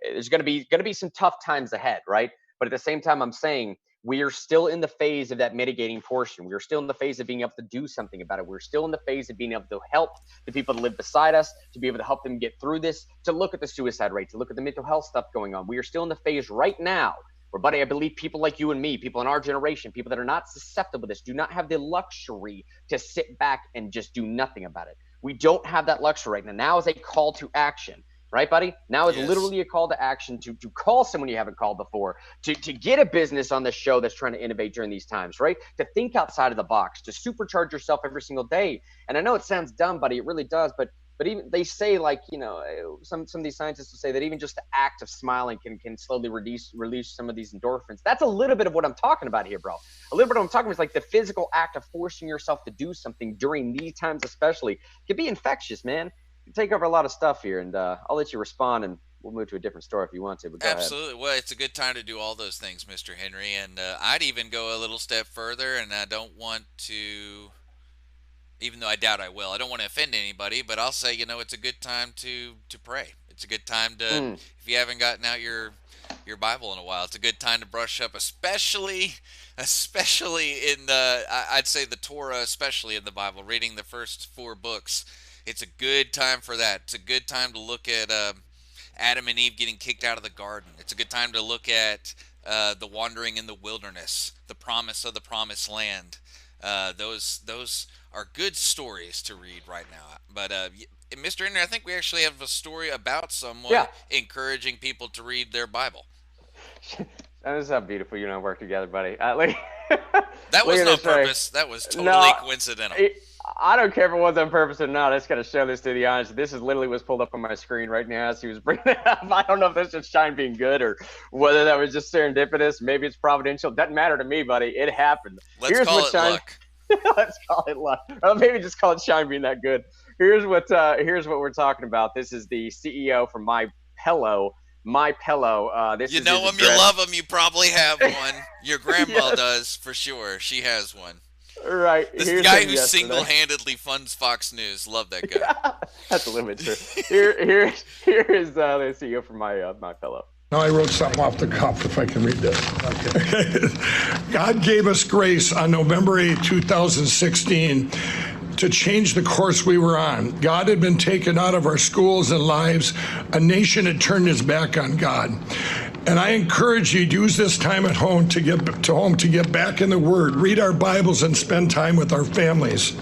there's going to be some tough times ahead, right? But at the same time, I'm saying we are still in the phase of that mitigating portion. We're still in the phase of being able to do something about it. We're still in the phase of being able to help the people that live beside us, to be able to help them get through this, to look at the suicide rate, to look at the mental health stuff going on. We are still in the phase right now where, buddy, I believe people like you and me, people in our generation, people that are not susceptible to this, do not have the luxury to sit back and just do nothing about it. We don't have that luxury right now. Now is a call to action. Right, buddy? Now it's literally a call to action to call someone you haven't called before, to get a business on the show that's trying to innovate during these times, right? To think outside of the box, to supercharge yourself every single day. And I know it sounds dumb, buddy, it really does, but even they say, like, some of these scientists will say that even just the act of smiling can slowly release some of these endorphins. That's a little bit of what I'm talking about here, bro. A little bit of what I'm talking about is like the physical act of forcing yourself to do something during these times especially can be infectious, man. Take over a lot of stuff here, and I'll let you respond, and we'll move to a different story if you want to. But go Absolutely. ahead. Well, it's a good time to do all those things, Mr. Henry, and I'd even go a little step further, and I don't want to, even though I doubt I will, I don't want to offend anybody, but I'll say, it's a good time to pray. It's a good time to, if you haven't gotten out your Bible in a while, it's a good time to brush up, especially in I'd say the Torah, especially in the Bible, reading the first 4 books. It's a good time for that. It's a good time to look at Adam and Eve getting kicked out of the garden. It's a good time to look at the wandering in the wilderness, the promise of the promised land. Those are good stories to read right now. But Mr. Henry, I think we actually have a story about someone encouraging people to read their Bible. That is how beautiful you and I work together, buddy. That wasn't on purpose. That was totally coincidental. I don't care if it was on purpose or not. I just got to show this to the audience. This is literally what's pulled up on my screen right now as he was bringing it up. I don't know if that's just Shine being good or whether that was just serendipitous. Maybe it's providential. Doesn't matter to me, buddy. It happened. Let's call it luck. Let's call it luck. Or maybe just call it Shine being that good. Here's what we're talking about. This is the CEO from My Pillow. This you is know him, you love him. You probably have one. Your grandma does for sure. She has one. Right. This guy who single-handedly funds Fox News. Love that guy. That's a limit, sir. Here is the CEO from My Pillow. Now I wrote something off the cuff, if I can read this. Okay. God gave us grace on November 8, 2016 to change the course we were on. God had been taken out of our schools and lives. A nation had turned its back on God. And I encourage you to use this time at home to get back in the Word, read our Bibles, and spend time with our families.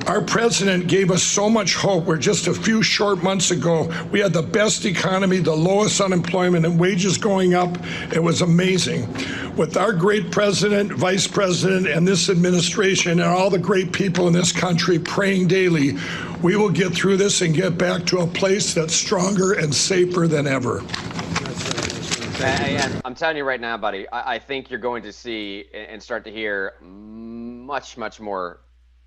Our president gave us so much hope where just a few short months ago, we had the best economy, the lowest unemployment, and wages going up. It was amazing. With our great president, vice president, and this administration, and all the great people in this country praying daily, we will get through this and get back to a place that's stronger and safer than ever. And I'm telling you right now, buddy, I think you're going to see and start to hear much, much more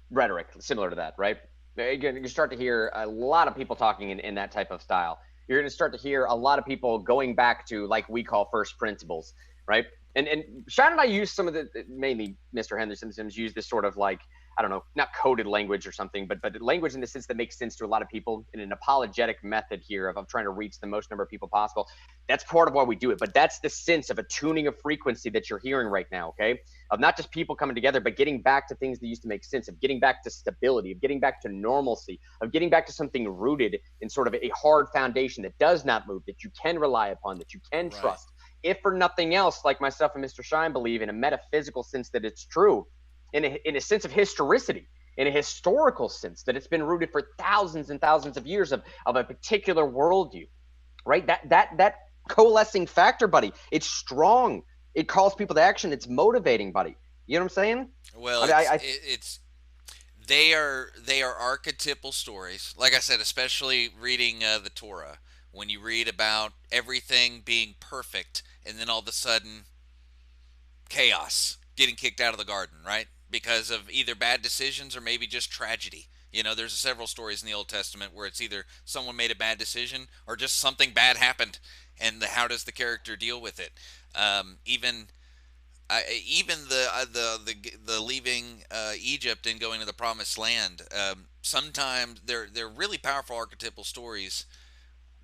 rhetoric similar to that, right? You start to hear a lot of people talking in that type of style. You're going to start to hear a lot of people going back to, like we call, first principles, right? And Sean and I use some of the, mainly Mr. Henderson Sims, use this sort of like, I don't know, not coded language or something, but language in the sense that makes sense to a lot of people in an apologetic method here of trying to reach the most number of people possible. That's part of why we do it. But that's the sense of a tuning of frequency that you're hearing right now, okay? Of not just people coming together, but getting back to things that used to make sense, of getting back to stability, of getting back to normalcy, of getting back to something rooted in sort of a hard foundation that does not move, that you can rely upon, that you can trust. If for nothing else, like myself and Mr. Shine believe in a metaphysical sense that it's true, in a sense of historicity, in a historical sense that it's been rooted for thousands and thousands of years of a particular worldview, right? That coalescing factor, buddy, it's strong. It calls people to action. It's motivating, buddy. You know what I'm saying? Well, I mean, it's they are archetypal stories. Like I said, especially reading the Torah, when you read about everything being perfect, and then all of a sudden chaos, getting kicked out of the garden, right? Because of either bad decisions or maybe just tragedy. You know, there's several stories in the Old Testament where it's either someone made a bad decision or just something bad happened, and how does the character deal with it? Even the leaving Egypt and going to the Promised Land. Sometimes they're really powerful archetypal stories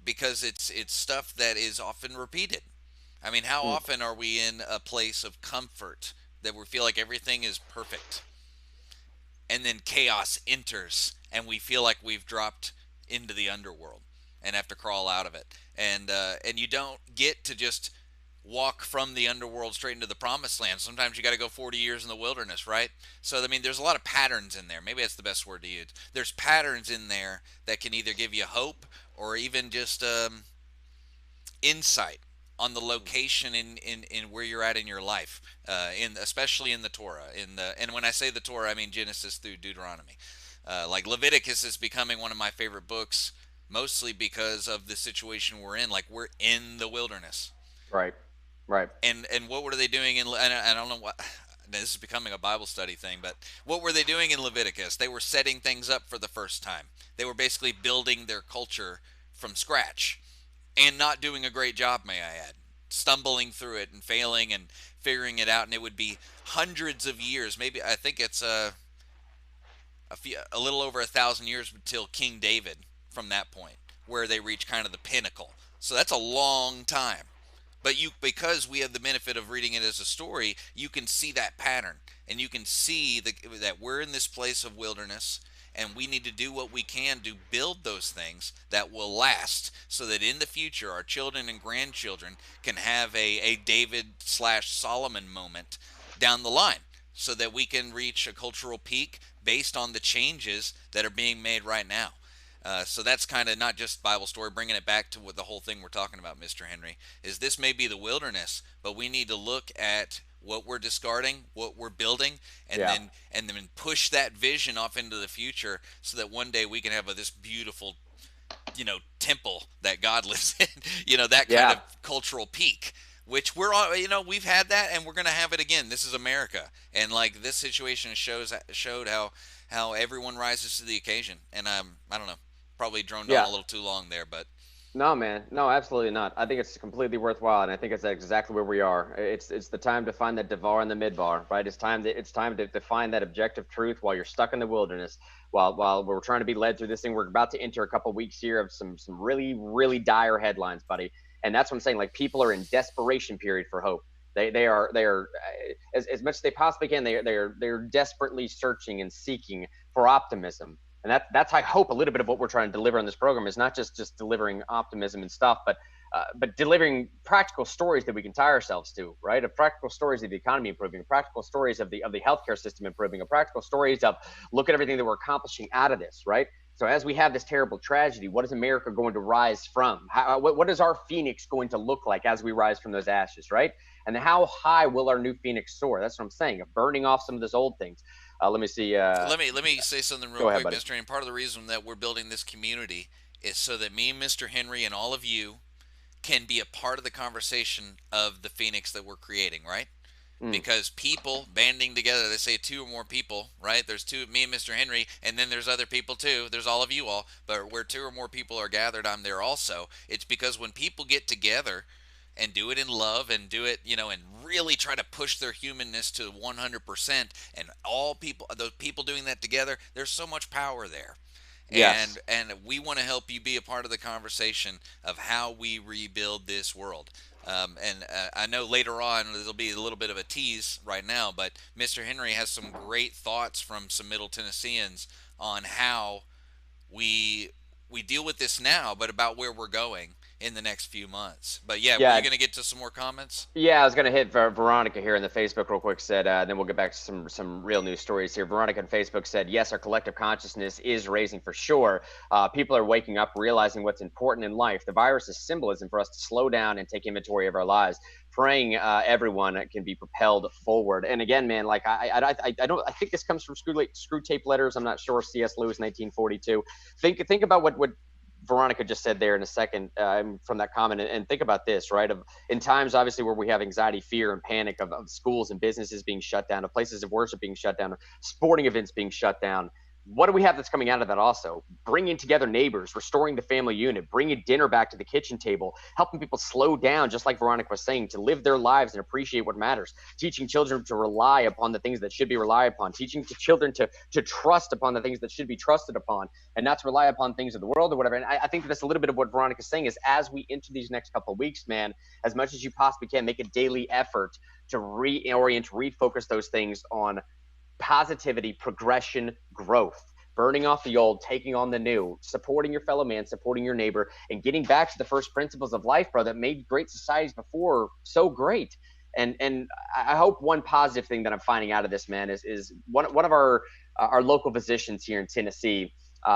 because it's stuff that is often repeated. I mean, how often are we in a place of comfort that we feel like everything is perfect, and then chaos enters, and we feel like we've dropped into the underworld and have to crawl out of it, and you don't get to just walk from the underworld straight into the promised land. Sometimes you got to go 40 years in the wilderness, right? So I mean, there's a lot of patterns in there. Maybe that's the best word to use. There's patterns in there that can either give you hope or even just insight on the location in where you're at in your life, especially in the Torah. And when I say the Torah, I mean Genesis through Deuteronomy. Like Leviticus is becoming one of my favorite books, mostly because of the situation we're in. Like, we're in the wilderness. Right. Right. And what were they doing in? And I don't know what. This is becoming a Bible study thing, but what were they doing in Leviticus? They were setting things up for the first time. They were basically building their culture from scratch, and not doing a great job, may I add. Stumbling through it and failing and figuring it out, and it would be hundreds of years. Maybe I think it's a little over 1,000 years until King David from that point, where they reach kind of the pinnacle. So that's a long time. But because we have the benefit of reading it as a story, you can see that pattern, and you can see that we're in this place of wilderness, and we need to do what we can to build those things that will last, so that in the future our children and grandchildren can have a David/Solomon moment down the line, so that we can reach a cultural peak based on the changes that are being made right now. So that's kind of not just Bible story, bringing it back to what the whole thing we're talking about, Mr. Henry, is this may be the wilderness, but we need to look at what we're discarding, what we're building, and then push that vision off into the future, so that one day we can have this beautiful, temple that God lives in, that kind of cultural peak. Which we're all, we've had that, and we're going to have it again. This is America, and like this situation showed how everyone rises to the occasion. And I don't know, probably droned on a little too long there, but no, man, no, absolutely not. I think it's completely worthwhile, and I think it's exactly where we are. It's the time to find that Devar in the midbar, right? It's time to find that objective truth while you're stuck in the wilderness. While we're trying to be led through this thing, we're about to enter a couple weeks here of some really, really dire headlines, buddy. And that's what I'm saying. Like, people are in desperation period for hope. They are as much as they possibly can. They're desperately searching and seeking for optimism. And that's, I hope, a little bit of what we're trying to deliver on this program is not just delivering optimism and stuff, but delivering practical stories that we can tie ourselves to, right? Of practical stories of the economy improving, practical stories of the healthcare system improving, of practical stories of look at everything that we're accomplishing out of this, right? So as we have this terrible tragedy, what is America going to rise from? What is our phoenix going to look like as we rise from those ashes, right? And how high will our new phoenix soar? That's what I'm saying, of burning off some of those old things. Let me see. Let me say something real quick, Mr. And part of the reason that we're building this community is so that me, Mr. Henry, and all of you can be a part of the conversation of the phoenix that we're creating, right? Because people banding together, they say two or more people, right? There's two, me and Mr. Henry, and then there's other people too. There's all of you all, but where two or more people are gathered, I'm there also. It's because when people get together and do it in love and do it, and really try to push their humanness to 100%, and all people, those people doing that together, there's so much power there. Yes. And we want to help you be a part of the conversation of how we rebuild this world. I know later on there'll be a little bit of a tease right now, but Mr. Henry has some great thoughts from some Middle Tennesseans on how we deal with this now, but about where we're going in the next few months. But were you going to get to some more comments? Yeah, I was going to hit Veronica here in the Facebook real quick. Said, then we'll get back to some real news stories here. Veronica on Facebook said, yes, our collective consciousness is raising for sure. People are waking up, realizing what's important in life. The virus is symbolism for us to slow down and take inventory of our lives. praying everyone can be propelled forward. And again, man, like I think this comes from screw tape letters. I'm not sure. C.S. Lewis, 1942. Think about what Veronica just said there in a second from that comment, and think about this, right? In times, obviously, where we have anxiety, fear, and panic of schools and businesses being shut down, of places of worship being shut down, of sporting events being shut down. What do we have that's coming out of that also? Bringing together neighbors, restoring the family unit, bringing dinner back to the kitchen table, helping people slow down, just like Veronica was saying, to live their lives and appreciate what matters, teaching children to rely upon the things that should be relied upon, teaching children to trust upon the things that should be trusted upon, and not to rely upon things of the world or whatever. And I think that's a little bit of what Veronica's saying is, as we enter these next couple of weeks, man, as much as you possibly can, make a daily effort to reorient, refocus those things on positivity, progression, growth, burning off the old, taking on the new, supporting your fellow man, supporting your neighbor, and getting back to the first principles of life, bro, that made great societies before so great. And I hope one positive thing that I'm finding out of this, man, is one of our local physicians here in Tennessee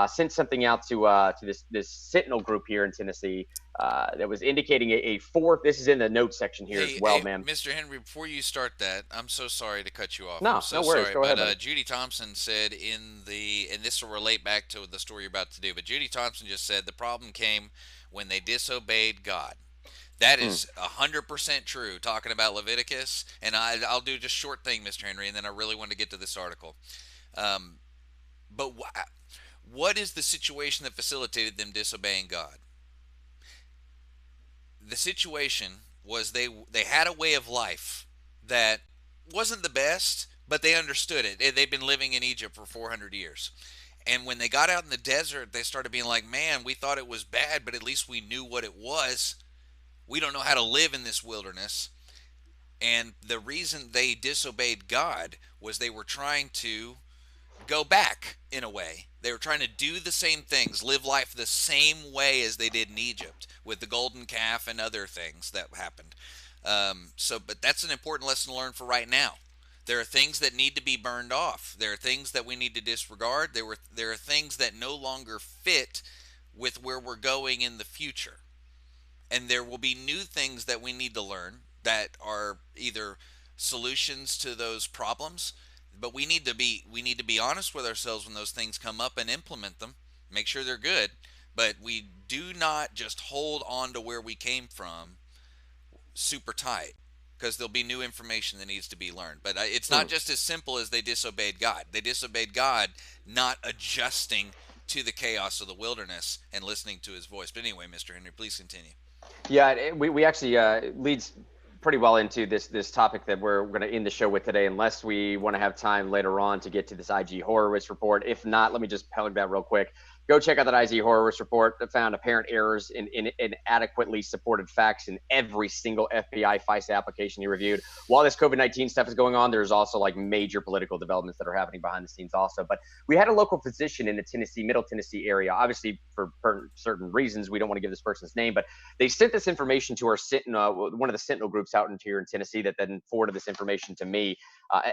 sent something out to this Sentinel group here in Tennessee that was indicating a fourth. This is in the notes section here as well, man. Mr. Henry, before you start that, I'm so sorry to cut you off. No, I'm so no worries. sorry, Go ahead. but Judy Thompson said and this will relate back to the story you're about to do, but Judy Thompson just said the problem came when they disobeyed God. That is 100% true, talking about Leviticus. And I'll do just short thing, Mr. Henry, and then I really want to get to this article. But what is the situation that facilitated them disobeying God? The situation was they had a way of life that wasn't the best, but they understood it. They've been living in Egypt for 400 years. And when they got out in the desert, they started being like, man, we thought it was bad, but at least we knew what it was. We don't know how to live in this wilderness. And the reason they disobeyed God was they were trying to go back in a way. They were trying to do the same things, live life the same way as they did in Egypt with the golden calf and other things that happened. But that's an important lesson to learn for right now. There are things that need to be burned off. There are things that we need to disregard. There are things that no longer fit with where we're going in the future. And there will be new things that we need to learn that are either solutions to those problems. But we need to be honest with ourselves when those things come up and implement them. Make sure they're good. But we do not just hold on to where we came from super tight, because there'll be new information that needs to be learned. But it's not just as simple as they disobeyed God. They disobeyed God, not adjusting to the chaos of the wilderness and listening to his voice. But anyway, Mr. Henry, please continue. Yeah, we actually leads pretty well into this topic that we're going to end the show with today, unless we want to have time later on to get to this IG Horowitz report. If not, let me just plug that real quick. Go check out that IG Horowitz report that found apparent errors in inadequately supported facts in every single FBI FISA application he reviewed. While this COVID-19 stuff is going on, there's also like major political developments that are happening behind the scenes also. But we had a local physician in the Middle Tennessee area, obviously for certain reasons. We don't want to give this person's name, but they sent this information to our one of the Sentinel groups out here in Tennessee that then forwarded this information to me.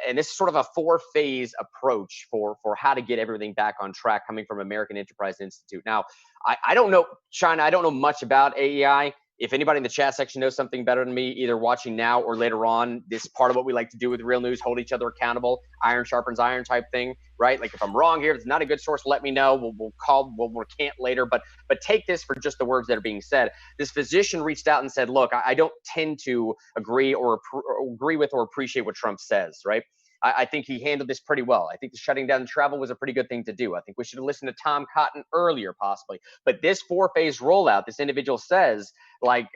And this is sort of a 4-phase approach for how to get everything back on track, coming from American Enterprise Institute. Now, I don't know, China, I don't know much about AEI. If anybody in the chat section knows something better than me, either watching now or later on, this is part of what we like to do with Real News, hold each other accountable, iron sharpens iron type thing, right? Like if I'm wrong here, if it's not a good source, let me know. We'll recant later, but take this for just the words that are being said. This physician reached out and said, look, I don't tend to agree with or appreciate what Trump says, right? I think he handled this pretty well. I think the shutting down travel was a pretty good thing to do. I think we should have listened to Tom Cotton earlier, possibly. But this 4-phase rollout, this individual says, like,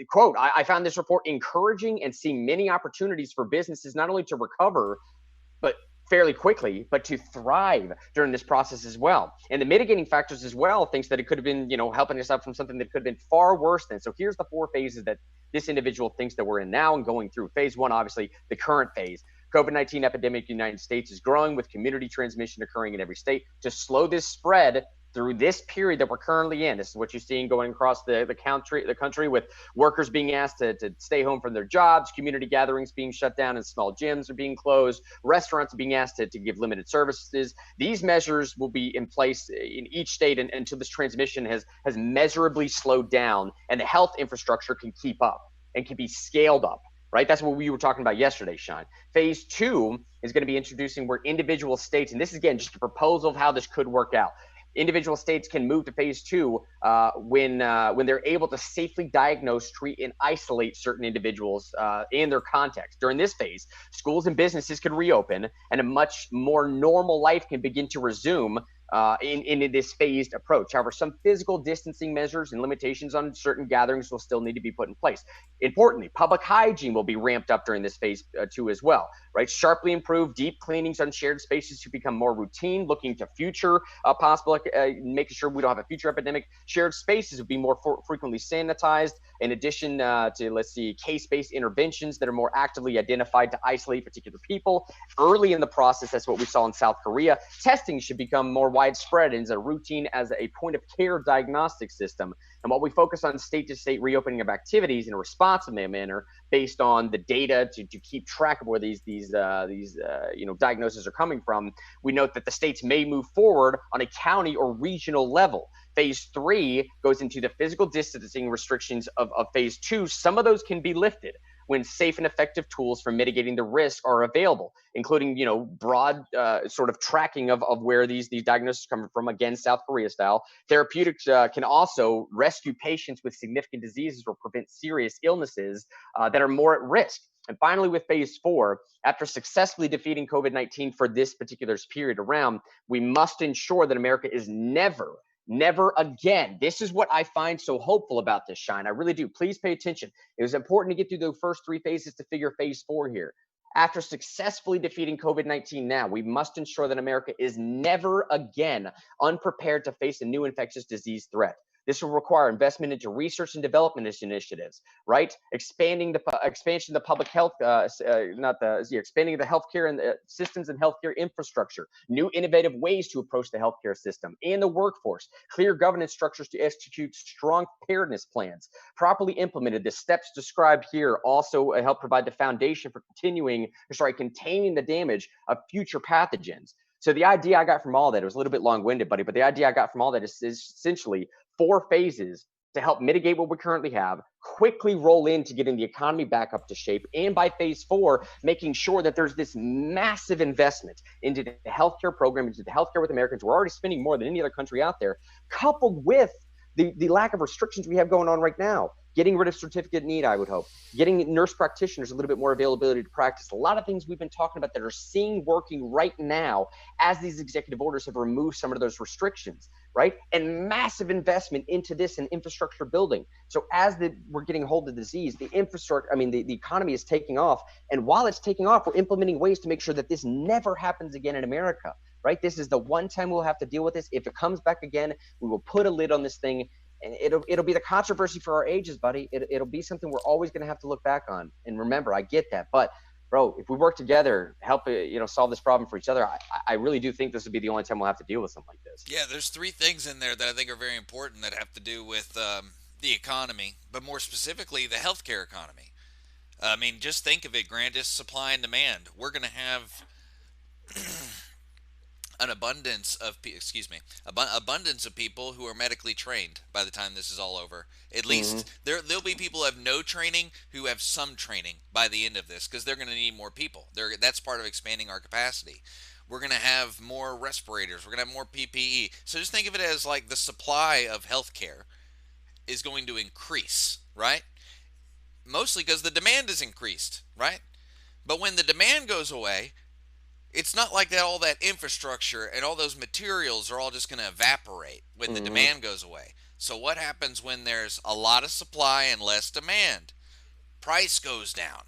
quote, I found this report encouraging and see many opportunities for businesses not only to recover, but fairly quickly, but to thrive during this process as well. And the mitigating factors as well thinks that it could have been, helping us out from something that could have been far worse than. So here's the 4 phases that this individual thinks that we're in now and going through. Phase 1, obviously, the current phase. COVID-19 epidemic in the United States is growing, with community transmission occurring in every state. To slow this spread through this period that we're currently in, this is what you're seeing going across the country, with workers being asked to stay home from their jobs, community gatherings being shut down, and small gyms are being closed, restaurants are being asked to give limited services. These measures will be in place in each state until this transmission has measurably slowed down and the health infrastructure can keep up. and can be scaled up, right? That's what we were talking about yesterday, Sean. Phase 2 is going to be introducing where individual states, and this is again just a proposal of how this could work out. Individual states can move to phase 2 when they're able to safely diagnose, treat, and isolate certain individuals and their contacts. During this phase, schools and businesses can reopen, and a much more normal life can begin to resume in this phased approach. However, some physical distancing measures and limitations on certain gatherings will still need to be put in place. Importantly, public hygiene will be ramped up during this phase 2 as well, right? Sharply improved deep cleanings on shared spaces to become more routine, looking to future possible, making sure we don't have a future epidemic. Shared spaces will be more frequently sanitized, in addition to, let's see, case-based interventions that are more actively identified to isolate particular people. Early in the process, that's what we saw in South Korea. Testing should become more widespread and as a routine as a point-of-care diagnostic system. And while we focus on state-to-state reopening of activities in a responsive manner based on the data to keep track of where these diagnoses are coming from, we note that the states may move forward on a county or regional level. Phase 3 goes into the physical distancing restrictions of phase 2. Some of those can be lifted when safe and effective tools for mitigating the risk are available, including, broad sort of tracking of where these diagnoses are coming from, again, South Korea style. Therapeutics can also rescue patients with significant diseases or prevent serious illnesses that are more at risk. And finally, with phase 4, after successfully defeating COVID-19 for this particular period around, we must ensure that America is never again. This is what I find so hopeful about this, Shine. I really do. Please pay attention. It was important to get through the first 3 phases to figure phase 4 here. After successfully defeating COVID-19 now, we must ensure that America is never again unprepared to face a new infectious disease threat. This will require investment into research and development initiatives, right? Expansion of the public health, expanding the healthcare and systems and healthcare infrastructure, new innovative ways to approach the healthcare system and the workforce, clear governance structures to execute strong preparedness plans. Properly implemented, the steps described here also help provide the foundation for containing the damage of future pathogens. So the idea I got from all that, it was a little bit long-winded, buddy, but the idea I got from all that is essentially 4 phases to help mitigate what we currently have, quickly roll into getting the economy back up to shape, and by phase 4, making sure that there's this massive investment into the healthcare program, into the healthcare with Americans. We're already spending more than any other country out there, coupled with the lack of restrictions we have going on right now. Getting rid of certificate need, I would hope. Getting nurse practitioners a little bit more availability to practice. A lot of things we've been talking about that are seeing working right now as these executive orders have removed some of those restrictions, right? And massive investment into this and infrastructure building. So as we're getting a hold of the disease, the economy is taking off. And while it's taking off, we're implementing ways to make sure that this never happens again in America, right? This is the one time we'll have to deal with this. If it comes back again, we will put a lid on this thing. And it'll be the controversy for our ages, buddy. It'll be something we're always going to have to look back on. And remember, I get that. But, bro, if we work together, help solve this problem for each other, I really do think this would be the only time we'll have to deal with something like this. Yeah, there's 3 things in there that I think are very important that have to do with the economy, but more specifically, the healthcare economy. I mean, just think of it, Grant, just supply and demand. We're going to have an abundance of people who are medically trained by the time this is all over. At least there'll be people who have no training who have some training by the end of this, because they're going to need more people. That's part of expanding our capacity. We're going to have more respirators. We're going to have more PPE. So just think of it as like the supply of healthcare is going to increase, right? Mostly because the demand is increased, right? But when the demand goes away, it's not like that all that infrastructure and all those materials are all just going to evaporate when the demand goes away. So what happens when there's a lot of supply and less demand? Price goes down.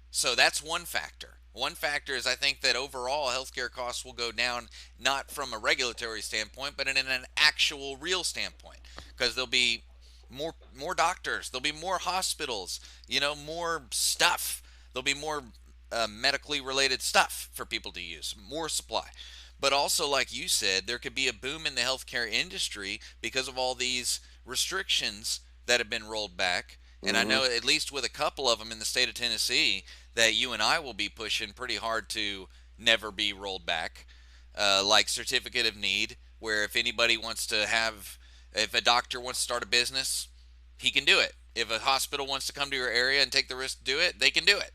So that's one factor. One factor is I think that overall healthcare costs will go down, not from a regulatory standpoint, but in an actual real standpoint, because there'll be more doctors, there'll be more hospitals, more stuff. There'll be more medically related stuff for people to use, more supply. But also, like you said, there could be a boom in the healthcare industry because of all these restrictions that have been rolled back. And I know at least with a couple of them in the state of Tennessee that you and I will be pushing pretty hard to never be rolled back, like certificate of need, where if a doctor wants to start a business, he can do it If a hospital wants to come to your area and take the risk to do it, they can do it.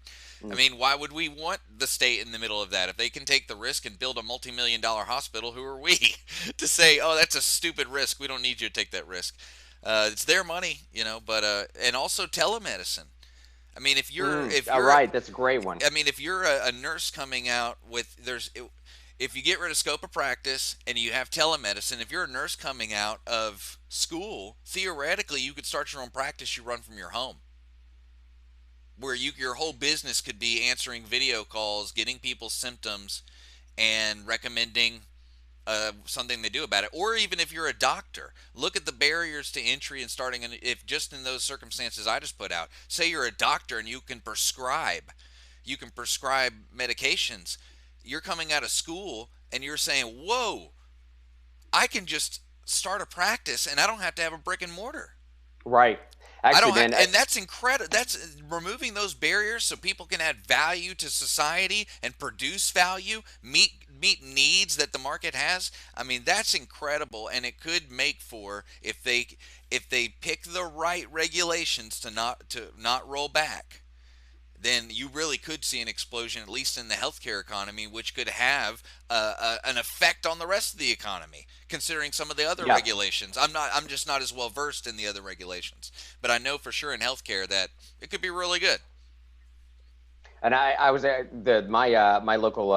I mean, why would we want the state in the middle of that? If they can take the risk and build a multi-million-dollar hospital, who are we to say, oh, that's a stupid risk, we don't need you to take that risk? It's their money, but and also telemedicine. I mean, if you're right, that's a great one. I mean, if you're a nurse coming out with if you get rid of scope of practice and you have telemedicine, if you're a nurse coming out of school, theoretically you could start your own practice you run from your home, where your whole business could be answering video calls, getting people's symptoms, and recommending something they do about it. Or even if you're a doctor, look at the barriers to entry and starting. If just in those circumstances I just put out, say you're a doctor and you can prescribe medications. You're coming out of school and you're saying, whoa, I can just start a practice and I don't have to have a brick and mortar. Right. Actually, and that's incredible. That's removing those barriers so people can add value to society and produce value, meet needs that the market has. I mean, that's incredible, and it could make for, if they pick the right regulations to not roll back, then you really could see an explosion, at least in the healthcare economy, which could have an effect on the rest of the economy, considering some of the other regulations. I'm just not as well versed in the other regulations, but I know for sure in healthcare that it could be really good. And I was at my local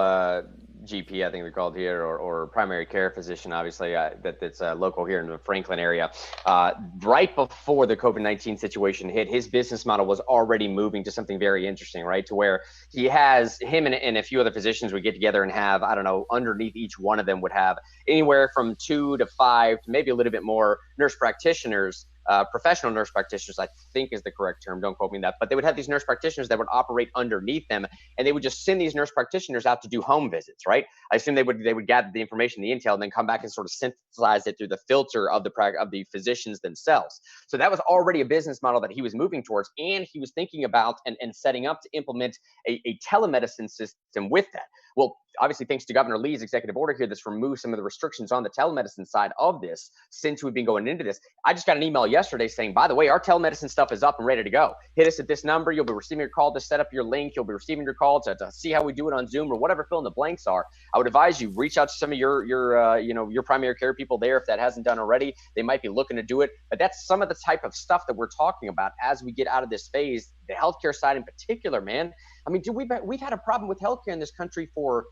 GP, I think they're called here, or primary care physician, obviously, that's local here in the Franklin area. Right before the COVID-19 situation hit, his business model was already moving to something very interesting, right? To where him and a few other physicians would get together and have, I don't know, underneath each one of them would have anywhere from 2 to 5 to maybe a little bit more nurse practitioners. Professional nurse practitioners, I think is the correct term. Don't quote me on that. But they would have these nurse practitioners that would operate underneath them, and they would just send these nurse practitioners out to do home visits, right? I assume they would gather the information, the intel, and then come back and sort of synthesize it through the filter of the physicians themselves. So that was already a business model that he was moving towards, and he was thinking about and setting up to implement a telemedicine system with that. Well, obviously, thanks to Governor Lee's executive order here, that's removed some of the restrictions on the telemedicine side of this since we've been going into this. I just got an email yesterday saying, by the way, our telemedicine stuff is up and ready to go. Hit us at this number. You'll be receiving your call to set up your link. You'll be receiving your call to see how we do it on Zoom or whatever fill in the blanks are. I would advise you reach out to some of your primary care people there if that hasn't done already. They might be looking to do it. But that's some of the type of stuff that we're talking about as we get out of this phase. The healthcare side in particular, man. I mean, dude, we've had a problem with healthcare in this country for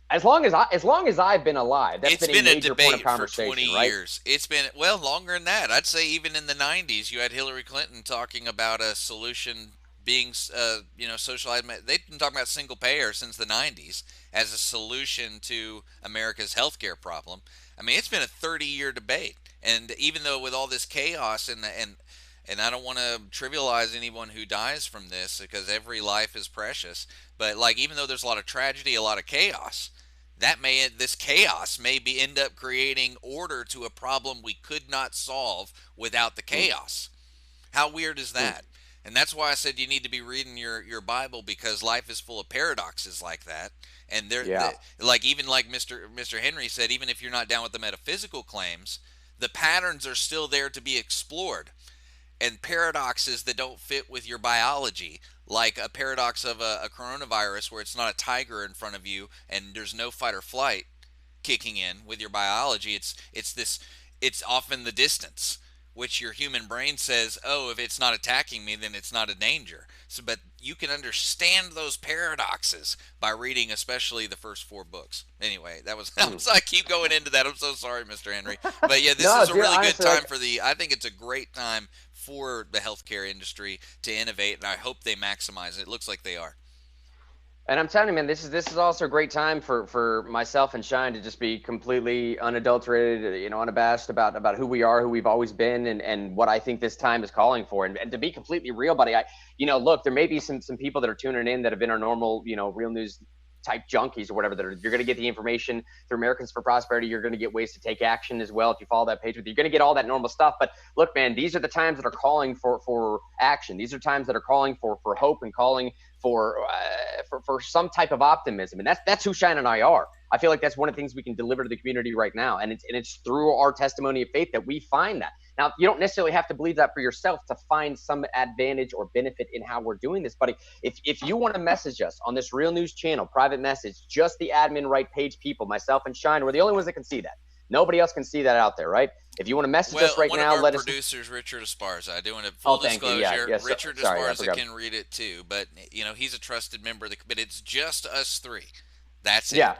as long as I've been alive. That's been a major point of conversation, for 20 right? years. It's been longer than that. I'd say even in the 90s, you had Hillary Clinton talking about a solution being socialized. They've been talking about single payer since the 90s as a solution to America's healthcare problem. I mean, it's been a 30-year debate, and even though with all this chaos and I don't want to trivialize anyone who dies from this because every life is precious, but even though there's a lot of tragedy, a lot of chaos, this chaos may end up creating order to a problem we could not solve without the chaos. How weird is that? And that's why I said you need to be reading your Bible, because life is full of paradoxes like that. And even like Mr. Henry said, even if you're not down with the metaphysical claims, the patterns are still there to be explored. And paradoxes that don't fit with your biology, like a paradox of a coronavirus where it's not a tiger in front of you and there's no fight or flight kicking in with your biology. It's often the distance, which your human brain says, oh, if it's not attacking me, then it's not a danger. So, but you can understand those paradoxes by reading especially the first 4 books. Anyway, I keep going into that. I'm so sorry, Mr. Henry. But yeah, this is a really good time I think it's a great time for the healthcare industry to innovate, and I hope they maximize it. It looks like they are. And I'm telling you, man, this is also a great time for myself and Shine to just be completely unadulterated, unabashed about who we are, who we've always been, and what I think this time is calling for. And to be completely real, buddy, look, there may be some people that are tuning in that have been our normal, real news type junkies or whatever, you're going to get the information through Americans for Prosperity. You're going to get ways to take action as well. If you follow that page, you're going to get all that normal stuff. But look, man, these are the times that are calling for action. These are times that are calling for hope and calling for some type of optimism. And that's who Shine and I are. I feel like that's one of the things we can deliver to the community right now. And it's through our testimony of faith that we find that. Now, you don't necessarily have to believe that for yourself to find some advantage or benefit in how we're doing this, buddy. If you want to message us on this Real News channel, private message, just the admin right page people, myself and Shine, we're the only ones that can see that. Nobody else can see that out there, right? If you want to message us right now, let us. One of our producers, Richard Esparza, doing a full disclosure. Yeah, Richard Esparza can read it too, but he's a trusted member of the. But it's just us three. That's it. Yeah,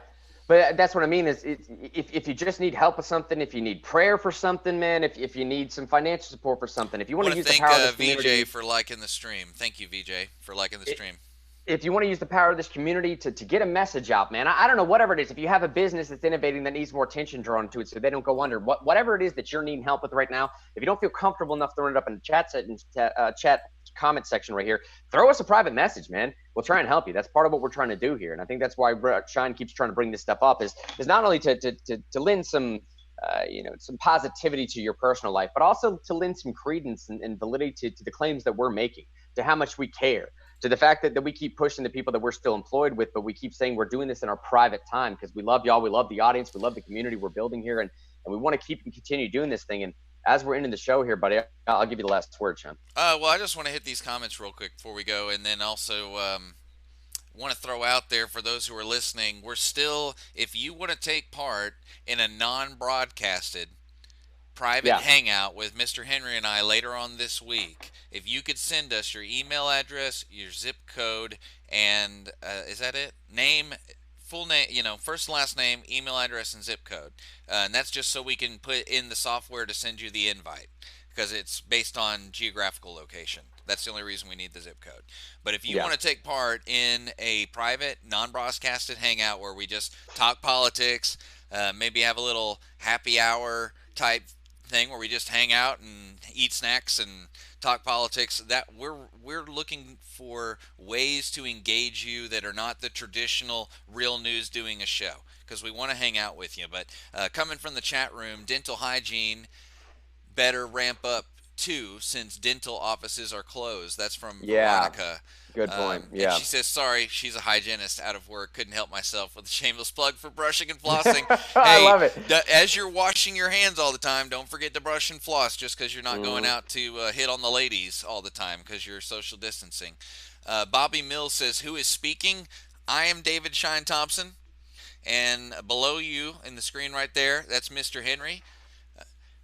but that's what I mean. Is if you just need help with something, if you need prayer for something, man, if you need some financial support for something, if you want to use the power of this community. VJ for liking the stream. Thank you, VJ, for liking the stream. If you want to use the power of this community to get a message out, man, I don't know, whatever it is. If you have a business that's innovating that needs more attention drawn to it so they don't go under, whatever it is that you're needing help with right now, if you don't feel comfortable enough throwing it up in the chat comment section right here, throw us a private message, man. We'll try and help you. That's part of what we're trying to do here. And I think that's why Shine keeps trying to bring this stuff up is not only to lend some some positivity to your personal life, but also to lend some credence and validity to the claims that we're making, to how much we care, to the fact that we keep pushing the people that we're still employed with, but we keep saying we're doing this in our private time because we love y'all, we love the audience, we love the community we're building here, and we want to keep and continue doing this thing. And as we're ending the show here, buddy, I'll give you the last word, Sean. Well, I just want to hit these comments real quick before we go, and then also want to throw out there for those who are listening, we're still, if you want to take part in a non-broadcasted private hangout with Mr. Henry and I later on this week, if you could send us your email address, your zip code, and is that it? Name, full name, first and last name, email address, and zip code. And that's just so we can put in the software to send you the invite, because it's based on geographical location. That's the only reason we need the zip code. But if you want to take part in a private, non-broadcasted hangout where we just talk politics, maybe have a little happy hour type thing where we just hang out and eat snacks and talk politics, that we're looking for ways to engage you that are not the traditional Real News doing a show, because we want to hang out with you. But coming from the chat room, dental hygiene better ramp up too, since dental offices are closed. That's from Veronica. Good point. And she says, sorry, she's a hygienist out of work. Couldn't help myself with a shameless plug for brushing and flossing. I love it. As you're washing your hands all the time, don't forget to brush and floss, just because you're not going out to hit on the ladies all the time because you're social distancing. Bobby Mills says, who is speaking? I am David Shine Thompson. And below you in the screen right there, that's Mr. Henry.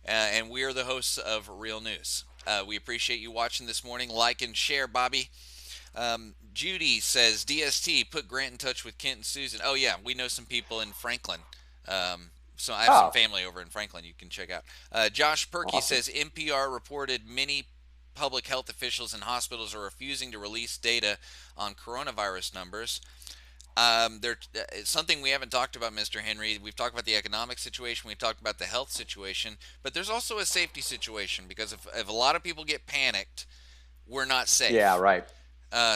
And we are the hosts of Real News. We appreciate you watching this morning. Like and share, Bobby. Judy says, DST, put Grant in touch with Kent and Susan. Oh, yeah, we know some people in Franklin. So I have some family over in Franklin you can check out. Josh Perkey says, NPR reported many public health officials and hospitals are refusing to release data on coronavirus numbers. It's something we haven't talked about, Mr. Henry. We've talked about the economic situation. We've talked about the health situation. But there's also a safety situation, because if a lot of people get panicked, we're not safe. Yeah, right.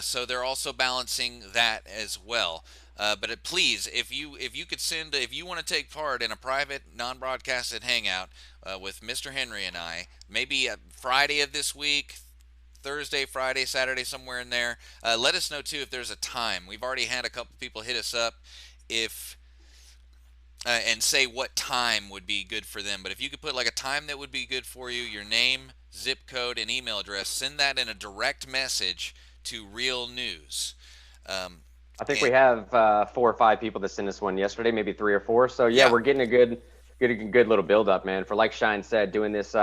So they're also balancing that as well. But please, if you want to take part in a private, non-broadcasted hangout with Mr. Henry and I, maybe Friday of this week, Thursday, Friday, Saturday, somewhere in there. Let us know too if there's a time. We've already had a couple people hit us up and say what time would be good for them. But if you could put like a time that would be good for you, your name, zip code, and email address, send that in a direct message to Real News. I think we have 4 or 5 people that sent us one yesterday, maybe 3 or 4. So yeah, we're getting a good little build up, man. For, like Shine said, doing this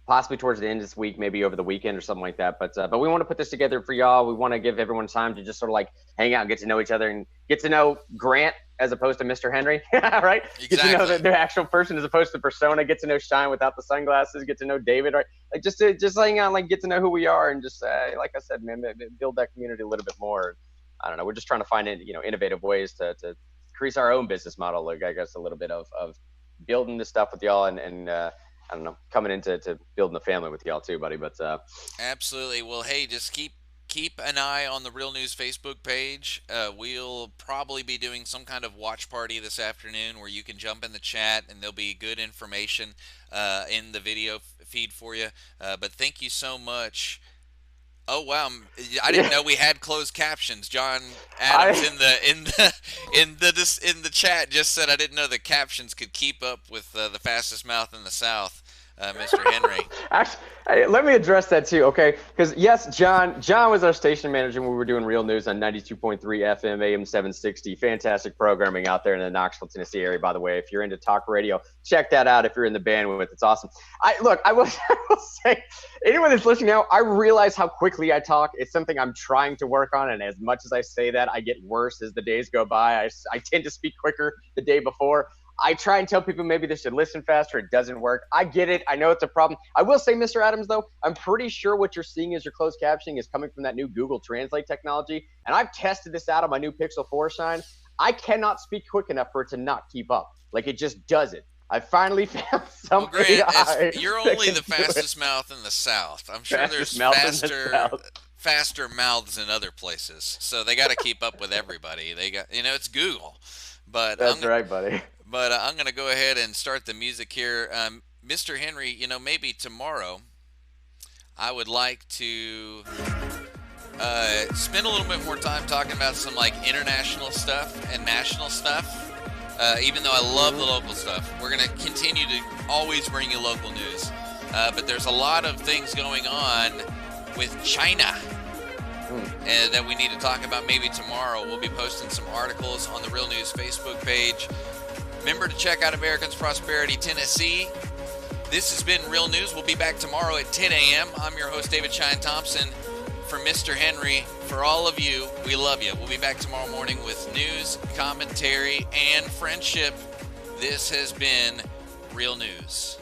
possibly towards the end of this week, maybe over the weekend or something like that. But we want to put this together for y'all. We want to give everyone time to just sort of like hang out and get to know each other and get to know Grant as opposed to Mr. Henry, right? Exactly. Get to know the actual person as opposed to persona. Get to know Shine without the sunglasses. Get to know David, right? Like just hang out, like get to know who we are, and just like I said, man, build that community a little bit more. I don't know. We're just trying to find innovative ways to increase our own business model. Like I guess a little bit of building this stuff with y'all and I don't know, coming into building a family with y'all too, buddy. But absolutely. Well, hey, just keep an eye on the Real News Facebook page. We'll probably be doing some kind of watch party this afternoon where you can jump in the chat and there'll be good information in the video feed for you. But thank you so much. Oh wow! I didn't know we had closed captions. John Adams in the chat just said I didn't know the captions could keep up with the fastest mouth in the South. Mr. Henry. Actually, hey, let me address that too, okay? Because yes, John was our station manager when we were doing Real News on 92.3 FM, AM 760. Fantastic programming out there in the Knoxville, Tennessee area, by the way. If you're into talk radio, check that out if you're in the bandwidth. It's awesome. I will say, anyone that's listening now, I realize how quickly I talk. It's something I'm trying to work on, and as much as I say that, I get worse as the days go by. I tend to speak quicker the day before. I try and tell people maybe they should listen faster. It doesn't work. I get it. I know it's a problem. I will say, Mr. Adams, though, I'm pretty sure what you're seeing as your closed captioning is coming from that new Google Translate technology. And I've tested this out on my new Pixel 4 Shine. I cannot speak quick enough for it to not keep up. Like, it just does it. I finally found some AI. You're only the fastest mouth in the South. I'm sure there's faster mouths in other places. So they got to keep up with everybody. They got, it's Google. But that's right, buddy. But I'm going to go ahead and start the music here. Mr. Henry, maybe tomorrow I would like to spend a little bit more time talking about some like international stuff and national stuff. Even though I love the local stuff, we're going to continue to always bring you local news. But there's a lot of things going on with China that we need to talk about maybe tomorrow. We'll be posting some articles on the Real News Facebook page. Remember to check out Americans Prosperity Tennessee. This has been Real News. We'll be back tomorrow at 10 a.m. I'm your host, David Shine Thompson. For Mr. Henry, for all of you, we love you. We'll be back tomorrow morning with news, commentary, and friendship. This has been Real News.